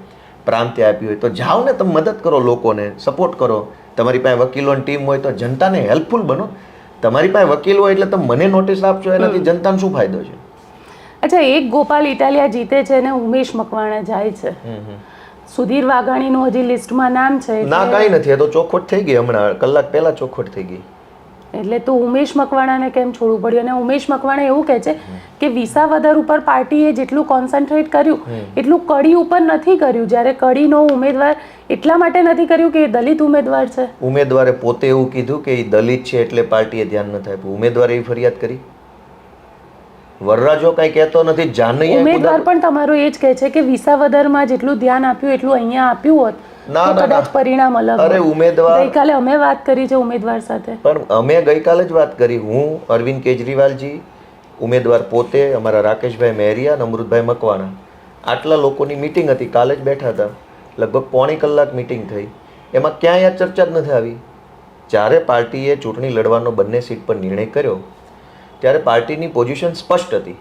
પ્રાંતે આપી હોય, તો જાઓ ને તમે મદદ કરો, લોકોને સપોર્ટ કરો. તમારી પાસે વકીલોની ટીમ હોય તો જનતાને હેલ્પફુલ બનો. તમારી પાસે વકીલ હોય એટલે તમે મને નોટિસ આપશો, એનાથી જનતાને શું ફાયદો છે? અચ્છા, એક ગોપાલ ઇટાલિયા જીતે છે અને ઉમેશ મકવાણા જાય છે. સુધીર વાઘાણીનું હજી લિસ્ટમાં નામ છે. ના, કાંઈ નથી. એ તો ચોખવટ થઈ ગઈ, હમણાં કલાક પહેલા ચોખવટ થઈ ગઈ. એટલે તો ઉમેશ મકવાણાને કેમ છોડવું પડ્યું? અને ઉમેશ મકવાણા એવું કહે છે કે વિસાવદર ઉપર પાર્ટીએ જેટલું કોન્સન્ટ્રેટ કર્યું એટલું કડી ઉપર નથી કર્યું. જ્યારે કડીનો ઉમેદવાર એટલા માટે નથી કર્યું કે એ દલિત ઉમેદવાર છે. ઉમેદવારે પોતે એવું કીધું કે એ દલિત છે એટલે પાર્ટીએ ધ્યાન નથી આપ્યું. ઉમેદવારે એવી ફરિયાદ કરી. વરરાજો કઈ કહેતો નથી. જાનૈયા ઉમેદવાર પણ તમારો એ જ કહે છે કે વિસાવદરમાં જેટલું ધ્યાન આપ્યું એટલું અહીંયા આપ્યું હોત તો કદાચ પરિણામ અલગ. અરે ઉમેદવાર, ગઈકાલે અમે વાત કરી છે ઉમેદવાર સાથે. પણ અમે ગઈકાલે જ વાત કરી. હું, અરવિંદ કેજરીવાલજી, ઉમેદવાર પોતે, અમારા રાકેશભાઈ મહેરિયા અને અમૃતભાઈ મકવાણા, આટલા લોકોની મિટિંગ હતી. કાલે જ બેઠા હતા. લગભગ પોણી કલાક મિટિંગ થઈ. એમાં ક્યાંય આ ચર્ચા જ નથી આવી. જ્યારે પાર્ટીએ ચૂંટણી લડવાનો બંને સીટ પર નિર્ણય કર્યો ત્યારે પાર્ટીની પોઝિશન સ્પષ્ટ હતી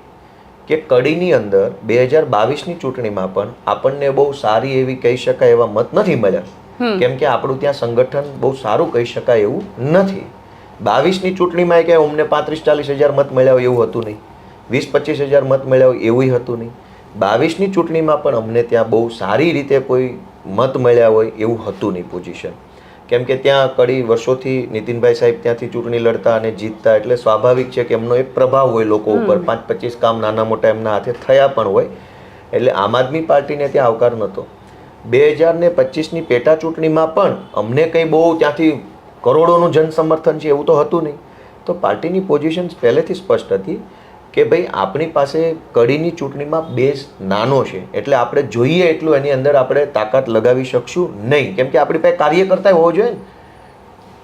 કે કડીની અંદર 2022ની ચૂંટણીમાં પણ આપણને બહુ સારી એવી કહી શકાય એવા મત નથી મળ્યા. કેમ કે આપણું ત્યાં સંગઠન બહુ સારું કહી શકાય એવું નથી. 22ની ચૂંટણીમાં કે અમને 35-40 હજાર મત મળ્યા હોય એવું હતું નહીં. 20-25 હજાર મત મળ્યા હોય એવું હતું નહીં. 22ની ચૂંટણીમાં પણ અમને ત્યાં બહુ સારી રીતે કોઈ મત મળ્યા હોય એવું હતું નહીં પોઝિશન. કેમ કે ત્યાં કડી વર્ષોથી નીતિનભાઈ સાહેબ ત્યાંથી ચૂંટણી લડતા અને જીતતા, એટલે સ્વાભાવિક છે કે એમનો એક પ્રભાવ હોય લોકો ઉપર. 5-25 કામ નાના મોટા એમના હાથે થયા પણ હોય. એટલે આમ આદમી પાર્ટીને ત્યાં આવકાર નહોતો. 2025ની પેટા ચૂંટણીમાં પણ અમને કંઈ બહુ ત્યાંથી કરોડોનું જનસમર્થન છે એવું તો હતું નહીં. તો પાર્ટીની પોઝિશન પહેલેથી સ્પષ્ટ હતી કે ભાઈ આપણી પાસે કડીની ચૂંટણીમાં બેઝ નાનો છે, એટલે આપણે જોઈએ એટલું એની અંદર આપણે તાકાત લગાવી શકશું નહીં. કેમ કે આપણી પાસે કાર્યકર્તા હોવો જોઈએ ને.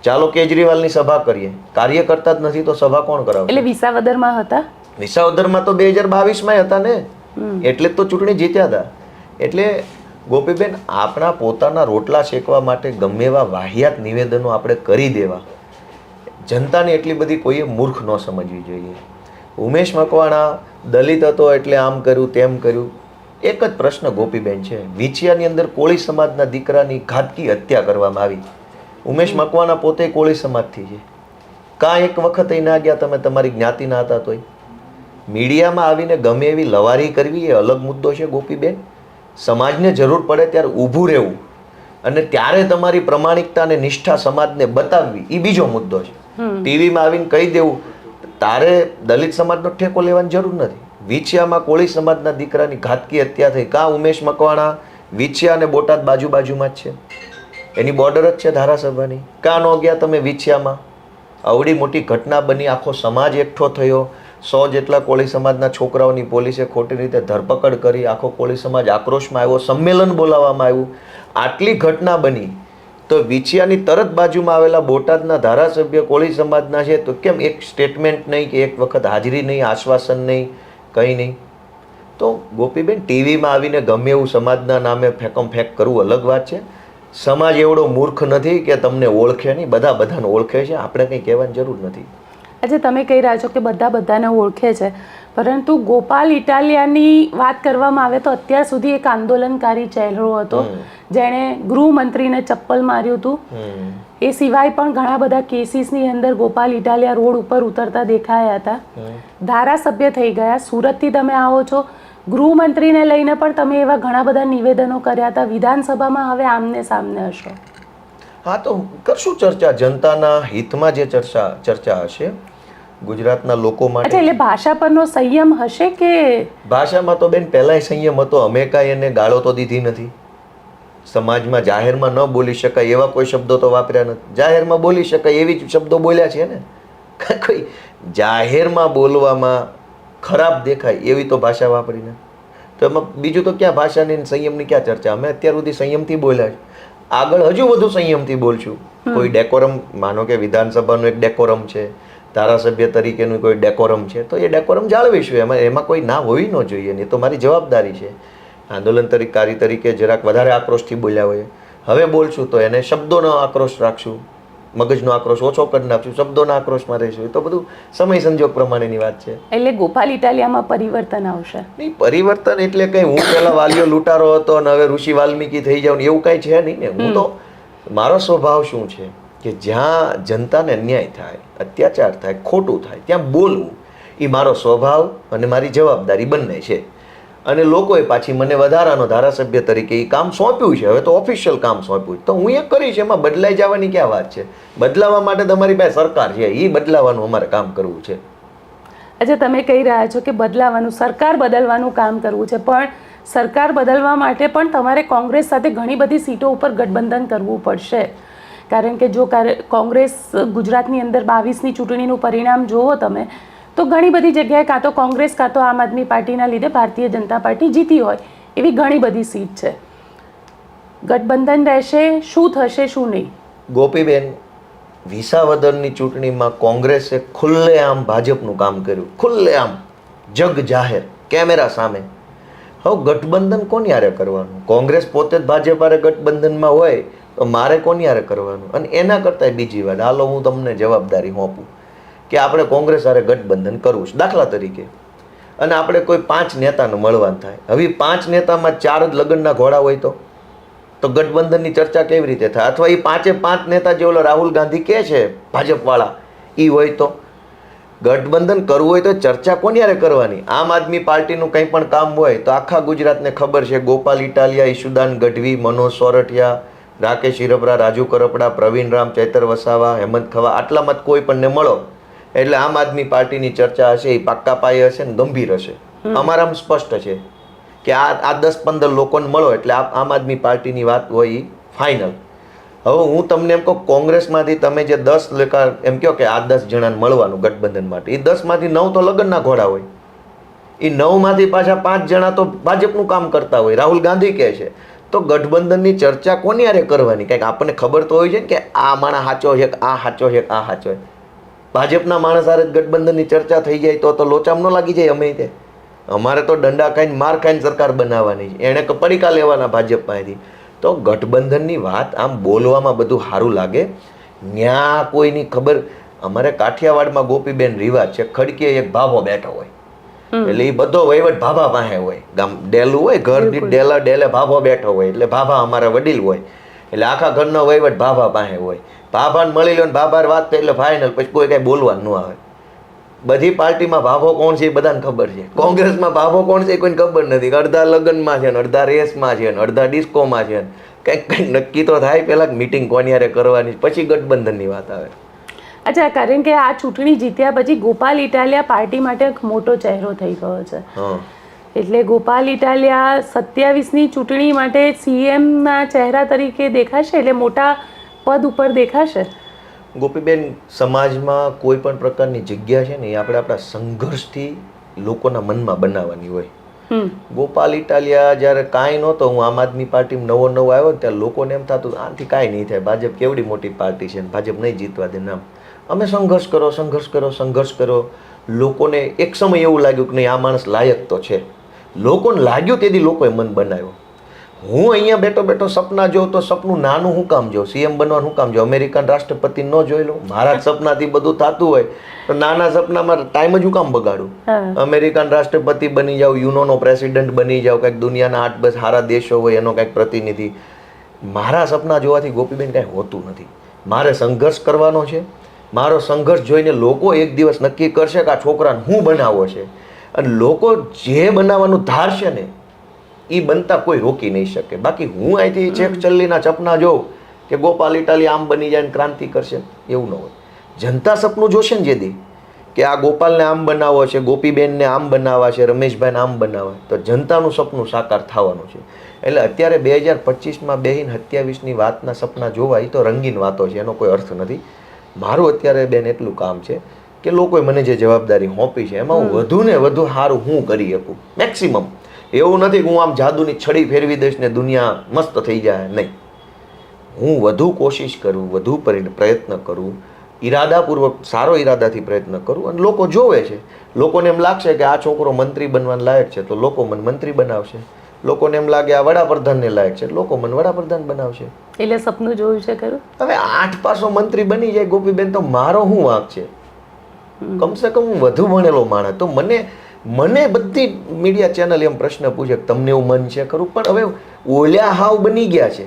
ચાલો કેજરીવાલની સભા કરીએ, કાર્ય કરતા જ નથી તો સભા કોણ કરાવે? એટલે વિસાવદરમાં હતા. વિસાવદરમાં તો 2022માં હતા ને, એટલે જ તો ચૂંટણી જીત્યા હતા. એટલે ગોપીબેન, આપણા પોતાના રોટલા શેકવા માટે ગમે એવા વાહિયાત નિવેદનો આપણે કરી દેવા, જનતાને એટલી બધી કોઈએ મૂર્ખ ન સમજવી જોઈએ. ઉમેશ મકવાણા દલિત હતો એટલે આમ કર્યું તેમ કર્યું. એક જ પ્રશ્ન ગોપીબેન છે, વિછિયાની અંદર કોળી સમાજના દીકરાની ઘાતકી હત્યા કરવામાં આવી. ઉમેશ મકવાણા પોતે કોળી સમાજથી છે. કાં એક વખત એ ના ગયા તમે તમારી જ્ઞાતિના હતા તોય? મીડિયામાં આવીને ગમે એવી લવારી કરવી એ અલગ મુદ્દો છે ગોપીબેન. સમાજને જરૂર પડે ત્યારે ઊભું રહેવું અને ત્યારે તમારી પ્રમાણિકતા અને નિષ્ઠા સમાજને બતાવવી એ બીજો મુદ્દો છે. ટીવીમાં આવીને કહી દેવું તારે દલિત સમાજનો ઠેકો લેવાની જરૂર નથી. વિછિયામાં કોળી સમાજના દીકરાની ઘાતકી હત્યા થઈ. કાં ઉમેશ મકવાણા વિછિયા અને બોટાદ બાજુમાં જ છે, એની બોર્ડર જ છે ધારાસભાની. કાં ન ગયા તમે વિછિયામાં? આવડી મોટી ઘટના બની, આખો સમાજ એકઠો થયો, 100 જેટલા કોળી સમાજના છોકરાઓની પોલીસે ખોટી રીતે ધરપકડ કરી, આખો કોળી સમાજ આક્રોશમાં આવ્યો, સંમેલન બોલાવવામાં આવ્યું. આટલી ઘટના બની તો વિછિયાની તરત બાજુમાં આવેલા બોટાદના ધારાસભ્ય કોળી સમાજના છે, તો કેમ એક સ્ટેટમેન્ટ નહીં કે એક વખત હાજરી નહીં, આશ્વાસન નહીં, કંઈ નહીં? તો ગોપીબેન, ટીવીમાં આવીને ગમે એવું સમાજના નામે ફેંકમ ફેંક કરવું અલગ વાત છે. સમાજ એવડો મૂર્ખ નથી કે તમને ઓળખે નહીં, બધા બધાને ઓળખે છે, આપણે કંઈ કહેવાની જરૂર નથી. આજે તમે કહી રહ્યા છો કે બધા બધાને ઓળખે છે, પરંતુ ગોપાલ ઇટાલિયાની વાત કરવામાં આવે તો અત્યાર સુધી એક આંદોલનકારી ચહેરો હતો જેણે ગૃહમંત્રીને ચપ્પલ માર્યું હતું. એ સિવાય પણ ઘણા બધા કેસીસની અંદર ગોપાલ ઇટાલિયા રોડ ઉપર ઉતરતા દેખાયા હતા. ધારાસભ્ય થઈ ગયા, સુરતથી તમે આવો છો, ગૃહમંત્રીને લઈને પણ તમે એવા ઘણા બધા નિવેદનો કર્યા હતા. વિધાનસભામાં હવે આમને સામને હશો. હા, તો કરશું ચર્ચા, જનતાના હિતમાં જે ચર્ચા હશે, ગુજરાતના લોકો માટે. એટલે ભાષા પરનો સંયમ હશે કે? ભાષામાં તો બેન પહેલાંય સંયમ હતો, અમે કાંઈ એને ગાળો તો દીધી નથી. સમાજમાં જાહેરમાં ન બોલી શકાય એવા કોઈ શબ્દો તો વાપર્યા નથી. જાહેરમાં બોલી શકાય એવી જ શબ્દો બોલ્યા છે ને. કોઈ જાહેરમાં બોલવામાં ખરાબ દેખાય એવી તો ભાષા વાપરીને, તો એમાં બીજું તો ક્યાં ભાષાની સંયમની ક્યાં ચર્ચા? અમે અત્યાર સુધી સંયમથી બોલ્યા છે, આગળ હજુ વધુ સંયમથી બોલશું. કોઈ ડેકોરમ, માનો કે વિધાનસભાનું એક ડેકોરમ છે, ધારાસભ્ય તરીકેનું કોઈ ડેકોરમ છે, તો એ ડેકોરમ જાળવીશું. એમાં કોઈ ના હોવી ન જોઈએ, નહીં તો મારી જવાબદારી છે. આંદોલનકારી તરીકે જરાક વધારે આક્રોશથી બોલ્યા હોય, હવે બોલશું તો એને શબ્દોનો આક્રોશ રાખશું, મગજનો આક્રોશ ઓછો કરી નાખશું, શબ્દોના આક્રોશમાં રહીશું. એ તો બધું સમય સંજોગ પ્રમાણેની વાત છે. એટલે ગોપાલ ઇટાલિયામાં પરિવર્તન આવશે? નહીં, પરિવર્તન એટલે કંઈ હું પહેલા વાલીઓ લૂંટારો હતો અને હવે ઋષિ વાલ્મીકી થઈ જાઉં એવું કાંઈ છે નહીં ને. હું તો, મારો સ્વભાવ શું છે કે જ્યાં જનતાને અન્યાય થાય, અત્યાચાર થાય, ખોટું થાય, ત્યાં બોલવું એ મારો સ્વભાવ અને મારી જવાબદારી બંને છે. અને લોકોએ પાછી મને વધારાનો ધારાસભ્ય તરીકે એ કામ સોંપ્યું છે, હવે તો ઓફિશિયલ કામ સોંપ્યું, તો હું એ કરીશ. એમાં બદલાઈ જવાની ક્યાં વાત છે? બદલાવા માટે તમારી પાસે સરકાર છે, એ બદલાવાનું અમારે કામ કરવું છે. આજે તમે કહી રહ્યા છો કે બદલાવાનું, સરકાર બદલવાનું કામ કરવું છે, પણ સરકાર બદલવા માટે પણ તમારે કોંગ્રેસ સાથે ઘણી બધી સીટો ઉપર ગઠબંધન કરવું પડશે. કારણ કે જો કોંગ્રેસ ગુજરાતની અંદર 22ની ચૂંટણીનું પરિણામ જુઓ તમે, તો ઘણી બધી જગ્યાએ કાં તો કોંગ્રેસ કાં તો આમ આદમી પાર્ટીના લીધે ભારતીય જનતા પાર્ટી જીતી હોય એવી ઘણી બધી સીટ છે. ગઠબંધન રહેશે, શું થશે શું નહીં? ગોપીબેન, વિસાવદરની ચૂંટણીમાં કોંગ્રેસે ખુલ્લેઆમ ભાજપનું કામ કર્યું, ખુલ્લેઆમ, જગ જાહેર, કેમેરા સામે. હવે ગઠબંધન કોની હારે કરવાનું? કોંગ્રેસ પોતે જ ભાજપ હારે ગઠબંધનમાં હોય તો મારે કોની હારે કરવાનું? અને એના કરતાં બીજી વાત, હાલો હું તમને જવાબદારી સોંપું કે આપણે કોંગ્રેસ હારે ગઠબંધન કરવું છે દાખલા તરીકે, અને આપણે કોઈ 5 નેતાને મળવાનું થાય. હવે 5 નેતામાં 4 જ લગ્નના ઘોડા હોય તો ગઠબંધનની ચર્ચા કેવી રીતે થાય? અથવા એ 5 નેતા જે ઓલો રાહુલ ગાંધી કહે છે ભાજપવાળા એ હોય તો ગઠબંધન કરવું હોય તો ચર્ચા કોની હારે કરવાની? આમ આદમી પાર્ટીનું કંઈ પણ કામ હોય તો આખા ગુજરાતને ખબર છે, ગોપાલ ઇટાલિયા, ઈશુદાન ગઢવી, મનોજ સોરઠિયા, રાકેશ હિરપરા, રાજુ કરપડા, પ્રવીણ રામ, ચૈતર વસાવા, હેમંત ખવા, આટલામાં કોઈ પણને મળો એટલે આમ આદમી પાર્ટીની ચર્ચા હશે એ પાક્કા પાયે હશે ને ગંભીર હશે. અમારામાં સ્પષ્ટ છે કે આ 10-15 લોકોને મળો એટલે આમ આદમી પાર્ટીની વાત હોય એ ફાઇનલ. હવે હું તમને એમ કહું, કોંગ્રેસમાંથી તમે જે 10 લેખા એમ કહો કે આ 10 જણાને મળવાનું ગઠબંધન માટે, એ 10માંથી 9 તો લગ્નના ઘોડા હોય, એ 9માંથી પાછા 5 જણા તો ભાજપનું કામ કરતા હોય, રાહુલ ગાંધી કહે છે, તો ગઠબંધનની ચર્ચા કોની હારે કરવાની? કંઈક આપણને ખબર તો હોય છે ને કે આ માણસ સાચો છે, આ સાચો છે, આ સાચો છે. ભાજપના માણસ હારે જ ગઠબંધનની ચર્ચા થઈ જાય તો લોચામ ન લાગી જાય? અમે તે અમારે તો દંડા ખાઈને માર ખાઈને સરકાર બનાવવાની છે, એણે પડીકા લેવાના ભાજપ પાસેથી. તો ગઠબંધનની વાત આમ બોલવામાં બધું સારું લાગે, ન્યા કોઈની ખબર. અમારે કાઠિયાવાડમાં ગોપીબેન રિવાજ છે, ખડકીએ એક ભાભો બેઠો હોય, એટલે એ બધો વહીવટ ભાભા પાસે હોય. ગામ ડેલું હોય, ઘર દીઠ ડેલે ભાભો બેઠો હોય, એટલે ભાભા અમારા વડીલ હોય, એટલે આખા ઘરનો વહીવટ ભાભા પાસે હોય. ભાભાને મળી લો ને ભાભા વાત થાય એટલે ફાઇનલ, પછી કોઈ કઈ બોલવાનું ન આવે. બધી પાર્ટીમાં ભાભો કોણ છે એ બધાને ખબર છે. કોંગ્રેસમાં ભાભો કોણ છે એ કોઈને ખબર નથી. અડધા લગ્નમાં છે ને, અડધા રેસમાં છે ને, અડધા ડિસ્કોમાં છે ને. કંઈક નક્કી તો થાય પહેલા મિટિંગ કોની હારે કરવાની, પછી ગઠબંધનની વાત આવે. અચ્છા, કારણ કે આ ચૂંટણી જીત્યા પછી ગોપાલ ઇટાલિયા પાર્ટી માટે એક મોટો ચહેરો થઈ ગયો છે. એટલે ગોપાલ ઇટાલિયા 27ની ચૂંટણી માટે સીએમના ચહેરા તરીકે દેખાશે, એટલે મોટા પદ ઉપર દેખાશે. ગોપીબેન, સમાજમાં કોઈ પણ પ્રકારની જગ્યા છે ને એ આપણે આપણા સંઘર્ષથી લોકોના મનમાં બનાવવાની હોય. ગોપાલ ઇટાલિયા જ્યારે કાંઈ નહોતો, હું આમ આદમી પાર્ટીમાં નવો આવ્યો ત્યારે લોકોને એમ થતું આનાથી કાંઈ નહીં થાય, ભાજપ કેવડી મોટી પાર્ટી છે, ભાજપ નહીં જીતવા દે. નામ અમે સંઘર્ષ કર્યો. લોકોને એક સમય એવું લાગ્યું કે નહીં, આ માણસ લાયક તો છે. લોકોને લાગ્યું તેથી લોકોએ મન બનાવ્યો. હું અહીંયા બેઠો સપના જોઉં તો સપનું નાનું હું કામ જોઉં? સીએમ બનવાનું હું કામ જોઉં? અમેરિકન રાષ્ટ્રપતિ ન જોઈ લઉં? મારા સપનાથી બધું થતું હોય તો નાના સપનામાં ટાઈમ જ હું કામ બગાડું? અમેરિકન રાષ્ટ્રપતિ બની જાઉં, યુનોનો પ્રેસિડેન્ટ બની જાઉં, કંઈક દુનિયાના 8-10 સારા દેશો હોય એનો કંઈક પ્રતિનિધિ. મારા સપના જોવાથી ગોપીબેન કાંઈ હોતું નથી. મારે સંઘર્ષ કરવાનો છે. મારો સંઘર્ષ જોઈને લોકો એક દિવસ નક્કી કરશે કે આ છોકરાને હું બનાવવો છે, અને લોકો જે બનાવવાનું ધારશે ને એ બનતા કોઈ રોકી નહીં શકે. બાકી હું અહીંથી છેક ચલ્લીના સપના જોઉં કે ગોપાલ ઇટાલિયા આમ બની જાય ને ક્રાંતિ કરશે, એવું ન હોય. જનતા સપનું જોશે ને જેથી કે આ ગોપાલને આમ બનાવવો છે, ગોપીબેનને આમ બનાવવા છે, રમેશભાઈને આમ બનાવવા, તો જનતાનું સપનું સાકાર થવાનું છે. એટલે અત્યારે 2025માં બેહીને 27ની વાતના સપના જોવા એ તો રંગીન વાતો છે, એનો કોઈ અર્થ નથી. મારું અત્યારે બેન એટલું કામ છે કે લોકોએ મને જે જવાબદારી સોંપી છે એમાં હું વધુ ને વધુ સારું હું કરી શકું, મેક્સિમમ. એવું નથી કે હું આમ જાદુની છડી ફેરવી દઈશ ને દુનિયા મસ્ત થઈ જાય, નહીં. હું વધુ કોશિશ કરું, વધુ પ્રયત્ન કરું, ઈરાદાપૂર્વક સારો ઈરાદાથી પ્રયત્ન કરું, અને લોકો જોવે છે. લોકોને એમ લાગશે કે આ છોકરો મંત્રી બનવાના લાયક છે તો લોકો મને મંત્રી બનાવશે. લોકોને એમ લાગે આ વડાપ્રધાનને લાયક છે, લોકો મને વડાપ્રધાન બનાવશે. એટલે સપનું જોયું છે ખરું? હવે 8 પાસો મંત્રી બની જાય ગોપીબેન તો મારો શું વાંક છે? કમસે કમ હું વધુ ભણેલો માણસ, તો મને બધી મીડિયા ચેનલ એમ પ્રશ્ન પૂછે કે તમને એવું મન છે ખરું, પણ હવે ઓલ્યા હાવ બની ગયા છે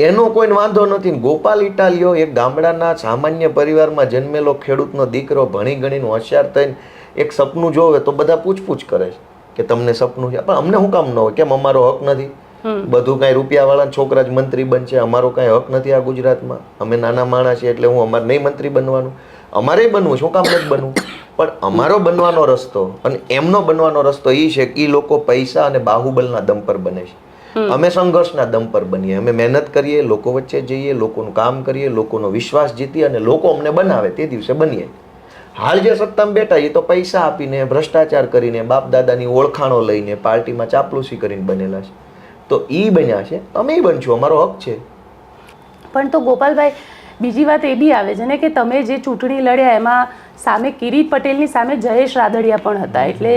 એનો કોઈને વાંધો નથી. ગોપાલ ઇટાલિયો એક ગામડાના સામાન્ય પરિવારમાં જન્મેલો ખેડૂતનો દીકરો, ભણી ગણીને હોશિયાર થઈને એક સપનું જોવે તો બધા પૂછપૂછ કરે છે કે તમને સપનું છે, પણ અમને શું કામ ન હોય? કેમ અમારો હક નથી? બધું કાંઈ રૂપિયાવાળા છોકરા જ મંત્રી બનશે, અમારો કાંઈ હક નથી આ ગુજરાતમાં? અમે નાના માણસ છીએ એટલે હું અમારે નહીં મંત્રી બનવાનું? અમારે બનવું, શું કામ નથી બનવું? પણ અમારો બનવાનો રસ્તો અને એમનો બનવાનો રસ્તો એ છે કે એ લોકો પૈસા અને બાહુબલના દમ પર બને છે. અમે સંઘર્ષના દમ પર બનીએ, અમે મહેનત કરીએ, લોકો વચ્ચે જઈએ, લોકોનું કામ કરીએ, લોકોનો વિશ્વાસ જીતીએ અને લોકો અમને બનાવે તે દિવસે બનીએ. હાલ જે સત્તામાં બેઠા એ તો પૈસા આપીને, ભ્રષ્ટાચાર કરીને, બાપ દાદાની ઓળખાણો લઈને, પાર્ટીમાં ચાપલુસી કરીને બનેલા છે. તો એ બન્યા છે, અમે બનશું, અમારો હક છે. પણ તો ગોપાલભાઈ, બીજી વાત એ બી આવે છે ને કે તમે જે ચૂંટણી લડ્યા એમાં સામે કિરીટ પટેલની સામે જયેશ રાદડિયા પણ હતા, એટલે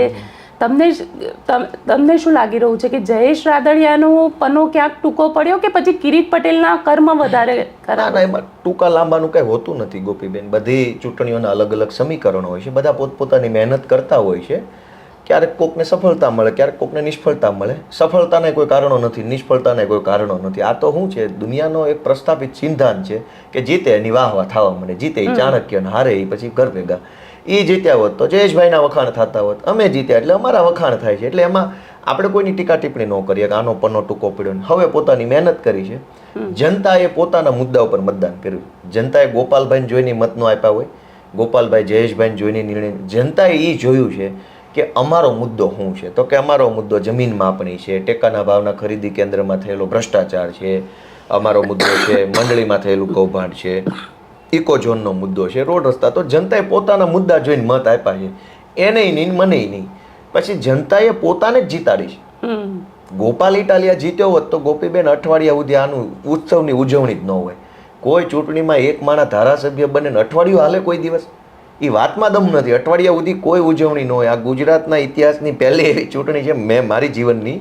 તમને શું લાગી રહ્યું છે કે જયેશ રાદડિયાનો પનો ક્યાંક ટૂંકો પડ્યો કે પછી કિરીટ પટેલના કર્મ વધારે ખરાબ? એમાં ટૂંકા લાંબાનું કંઈ હોતું નથી ગોપીબેન. બધી ચૂંટણીઓના અલગ અલગ સમીકરણો હોય છે, બધા પોતપોતાની મહેનત કરતા હોય છે. ક્યારેક કોકને સફળતા મળે, ક્યારેક કોકને નિષ્ફળતા મળે. સફળતાના કોઈ કારણો નથી, નિષ્ફળતાના કોઈ કારણો નથી. આ તો શું છે, દુનિયાનો એક પ્રસ્થાપિત સિદ્ધાંત છે કે જીતે એની વાહ થવા મળે. જીતે એ ચાણક્ય ને હારે એ પછી ઘર ભેગા. એ જીત્યા હોત તો જયેશભાઈના વખાણ થતા હોત, અમે જીત્યા એટલે અમારા વખાણ થાય છે. એટલે એમાં આપણે કોઈની ટીકા ટિપ્પણી ન કરીએ કે આનો પન્નો ટૂંકો પડ્યો. હવે પોતાની મહેનત કરી છે, જનતાએ પોતાના મુદ્દા ઉપર મતદાન કર્યું. જનતાએ ગોપાલભાઈને જોઈને મત ન આપ્યા હોય, ગોપાલભાઈ જયેશભાઈને જોઈને નિર્ણય. જનતાએ એ જોયું છે કે અમારો મુદ્દો શું છે, તો કે અમારો મુદ્દો જમીન માપણી છે, ટેકાના ભાવના ખરીદી કેન્દ્રમાં થયેલો ભ્રષ્ટાચાર છે, અમારો મુદ્દો છે મંડળીમાં થયેલું કૌભાંડ છે, ઇકોઝોનનો મુદ્દો છે, રોડ રસ્તા. તો જનતાએ પોતાના મુદ્દા જોઈને મત આપ્યા છે, એને નહીં મને નહીં. પછી જનતાએ પોતાને જ જીતાડી છે. ગોપાલ ઇટાલિયા જીત્યો હોત તો ગોપીબેન અઠવાડિયા સુધી આનું ઉત્સવની ઉજવણી જ ન હોય. કોઈ ચૂંટણીમાં એક માણા ધારાસભ્ય બને ને અઠવાડિયું હાલે કોઈ દિવસ? એ વાતમાં દમ નથી. અઠવાડિયા સુધી કોઈ ઉજવણી ન હોય. આ ગુજરાતના ઇતિહાસની પહેલી એવી ચૂંટણી છે મેં મારી જીવનની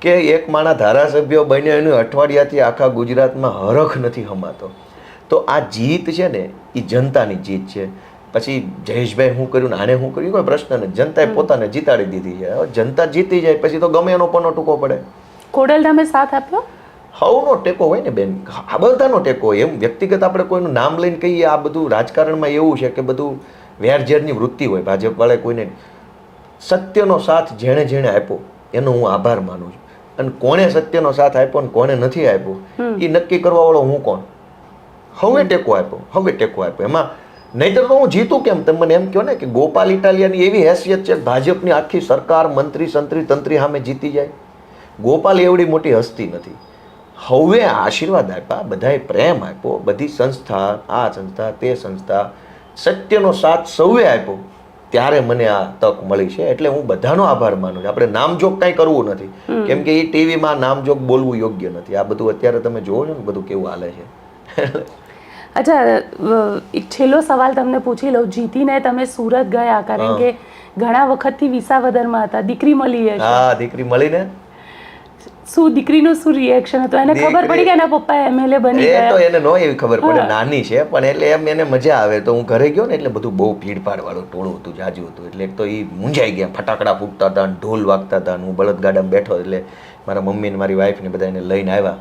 કે એક માણા ધારાસભ્ય બન્યો એનું અઠવાડિયાથી આખા ગુજરાતમાં હરખ નથી હમાતો. તો આ જીત છે ને એ જનતાની જીત છે. પછી જયેશભાઈ શું કર્યું ને આને શું કર્યું કોઈ પ્રશ્ન નથી. જનતાએ પોતાને જીતાડી દીધી છે. હવે જનતા જીતી જાય પછી તો ગમે એનો પનો ટૂંકો પડે. ખોડલધામે સાથ આપ્યો? હવનો ટેકો હોય ને બેન, આ બધાનો ટેકો હોય. એમ વ્યક્તિગત આપણે કોઈનું નામ લઈને કહીએ આ બધું રાજકારણમાં એવું છે કે બધું વેરઝેરની વૃત્તિ હોય. ભાજપ વાળા કોઈને સત્યનો સાથ જેણે જેણે આપ્યો એનો હું આભાર માનું છું. અને કોણે સત્યનો સાથ આપ્યો ને કોણે નથી આપ્યો એ નક્કી કરવા વાળો હું કોણ? હવે ટેકો આપ્યો એમાં. નહીતર તો હું જીતું કેમ? તમે મને એમ કહો ને કે ગોપાલ ઇટાલિયાની એવી હેસિયત છે ભાજપની આખી સરકાર મંત્રી સંત્રી તંત્રી સામે જીતી જાય. ગોપાલ એવડી મોટી હસ્તી નથી. હવે આશીર્વાદ આપ્યા, બધાએ પ્રેમ આપ્યો, બધી સંસ્થા, આ સંસ્થા તે સંસ્થા, સત્યનો સાથ સૌએ આપ્યો ત્યારે મને આ તક મળી છે. એટલે હું બધાનો આભાર માનું છું. આપણે નામજોગ કાંઈ કરવું નથી કેમ કે એ ટીવીમાં નામજોગ બોલવું યોગ્ય નથી. આ બધું અત્યારે તમે જોવો છો ને બધું કેવું હાલે છે. અચ્છા, એક છેલ્લો સવાલ તમને પૂછી લઉં. જીતીને તમે સુરત ગયા કારણ કે ઘણા વખતથી વિસાવદરમાં હતા, દીકરી મળી હશે. હા, દીકરી મળીને શું દીકરીનું શું રિએક્શન હતું? એને ખબર પડી કે એના પપ્પા એમએલએ બની એ ગયા? તો એને નો એવી ખબર પડે, નાની છે પણ એટલે એમ એને મજા આવે. તો હું ઘરે ગયો ને એટલે બધું બહુ ભીડભાડ વાળું ટોળું હતું, જાજુ હતું. એટલે એક તો એ મૂંઝાઈ ગયા, ફટાકડા ફૂટતા હતા, ઢોલ વાગતા હતા. હું બળદગાડામાં બેઠો એટલે મારા મમ્મી ને મારી વાઈફ ને બધા એને લઈને આવ્યા.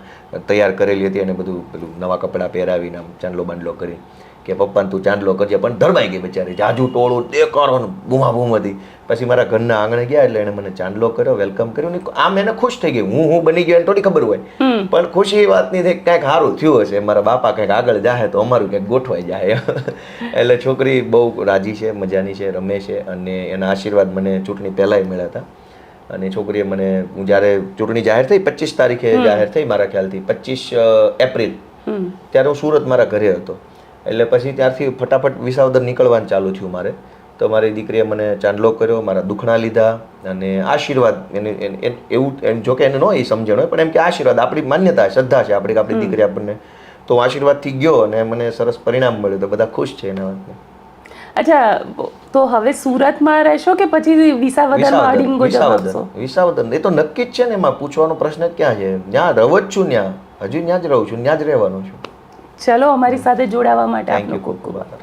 તૈયાર કરેલી હતી અને બધું પેલું નવા કપડાં પહેરાવીને આમ ચાંદલો બાંડલો કરી કે પપ્પાને તું ચાંદલો કરજે. પણ ધરમાઈ ગઈ બિચારી, જાજુ ટોળું દેખાડો બૂમા બૂમ હતી. પછી મારા ઘરના આંગણે ગયા એટલે એને મને ચાંદલો કર્યો, વેલકમ કર્યું. આમ એને ખુશ થઈ ગઈ. હું બની ગયો એને થોડી ખબર હોય પણ ખુશી વાતની કંઈક સારું થયું હશે. મારા બાપા કંઈક આગળ જાય તો અમારું કંઈક ગોઠવાઈ જાય. એટલે છોકરી બહુ રાજી છે, મજાની છે, રમે છે. અને એના આશીર્વાદ મને ચૂંટણી પહેલાંય મળ્યા હતા. અને છોકરીએ મને, હું જ્યારે ચૂંટણી જાહેર થઈ 25 તારીખે જાહેર થઈ મારા ખ્યાલથી 25 એપ્રિલ, ત્યારે હું સુરત મારા ઘરે હતો. એટલે પછી ત્યારથી ફટાફટ વિસાવદર નીકળવાનું ચાલુ થયું મારે. તો મારી દીકરીએ મને ચાંદલો કર્યો, મારા દુખણા લીધા અને આશીર્વાદ એવું જોકે એને ન એ સમજણ હોય પણ એમ કે આશીર્વાદ આપણી માન્યતા શ્રદ્ધા છે આપણી દીકરી આપણને. તો હું આશીર્વાદથી ગયો અને મને સરસ પરિણામ મળ્યું. તો બધા ખુશ છે એના વાતને. અચ્છા, તો હવે સુરતમાં રહેશો કે પછી વિસાવદરમાં અડીંગો જશો? વિસાવદર એ તો નક્કી જ છે ને, એમાં પૂછવાનો પ્રશ્ન જ ક્યાં છે. જ્યાં રહું જ છું ત્યાં, હજુ ત્યાં જ રહું છું, ત્યાં જ રહેવાનું છું. ચલો, અમારી સાથે જોડાવા માટે થેન્ક આપનો યુ, ખૂબ ખૂબ આભાર.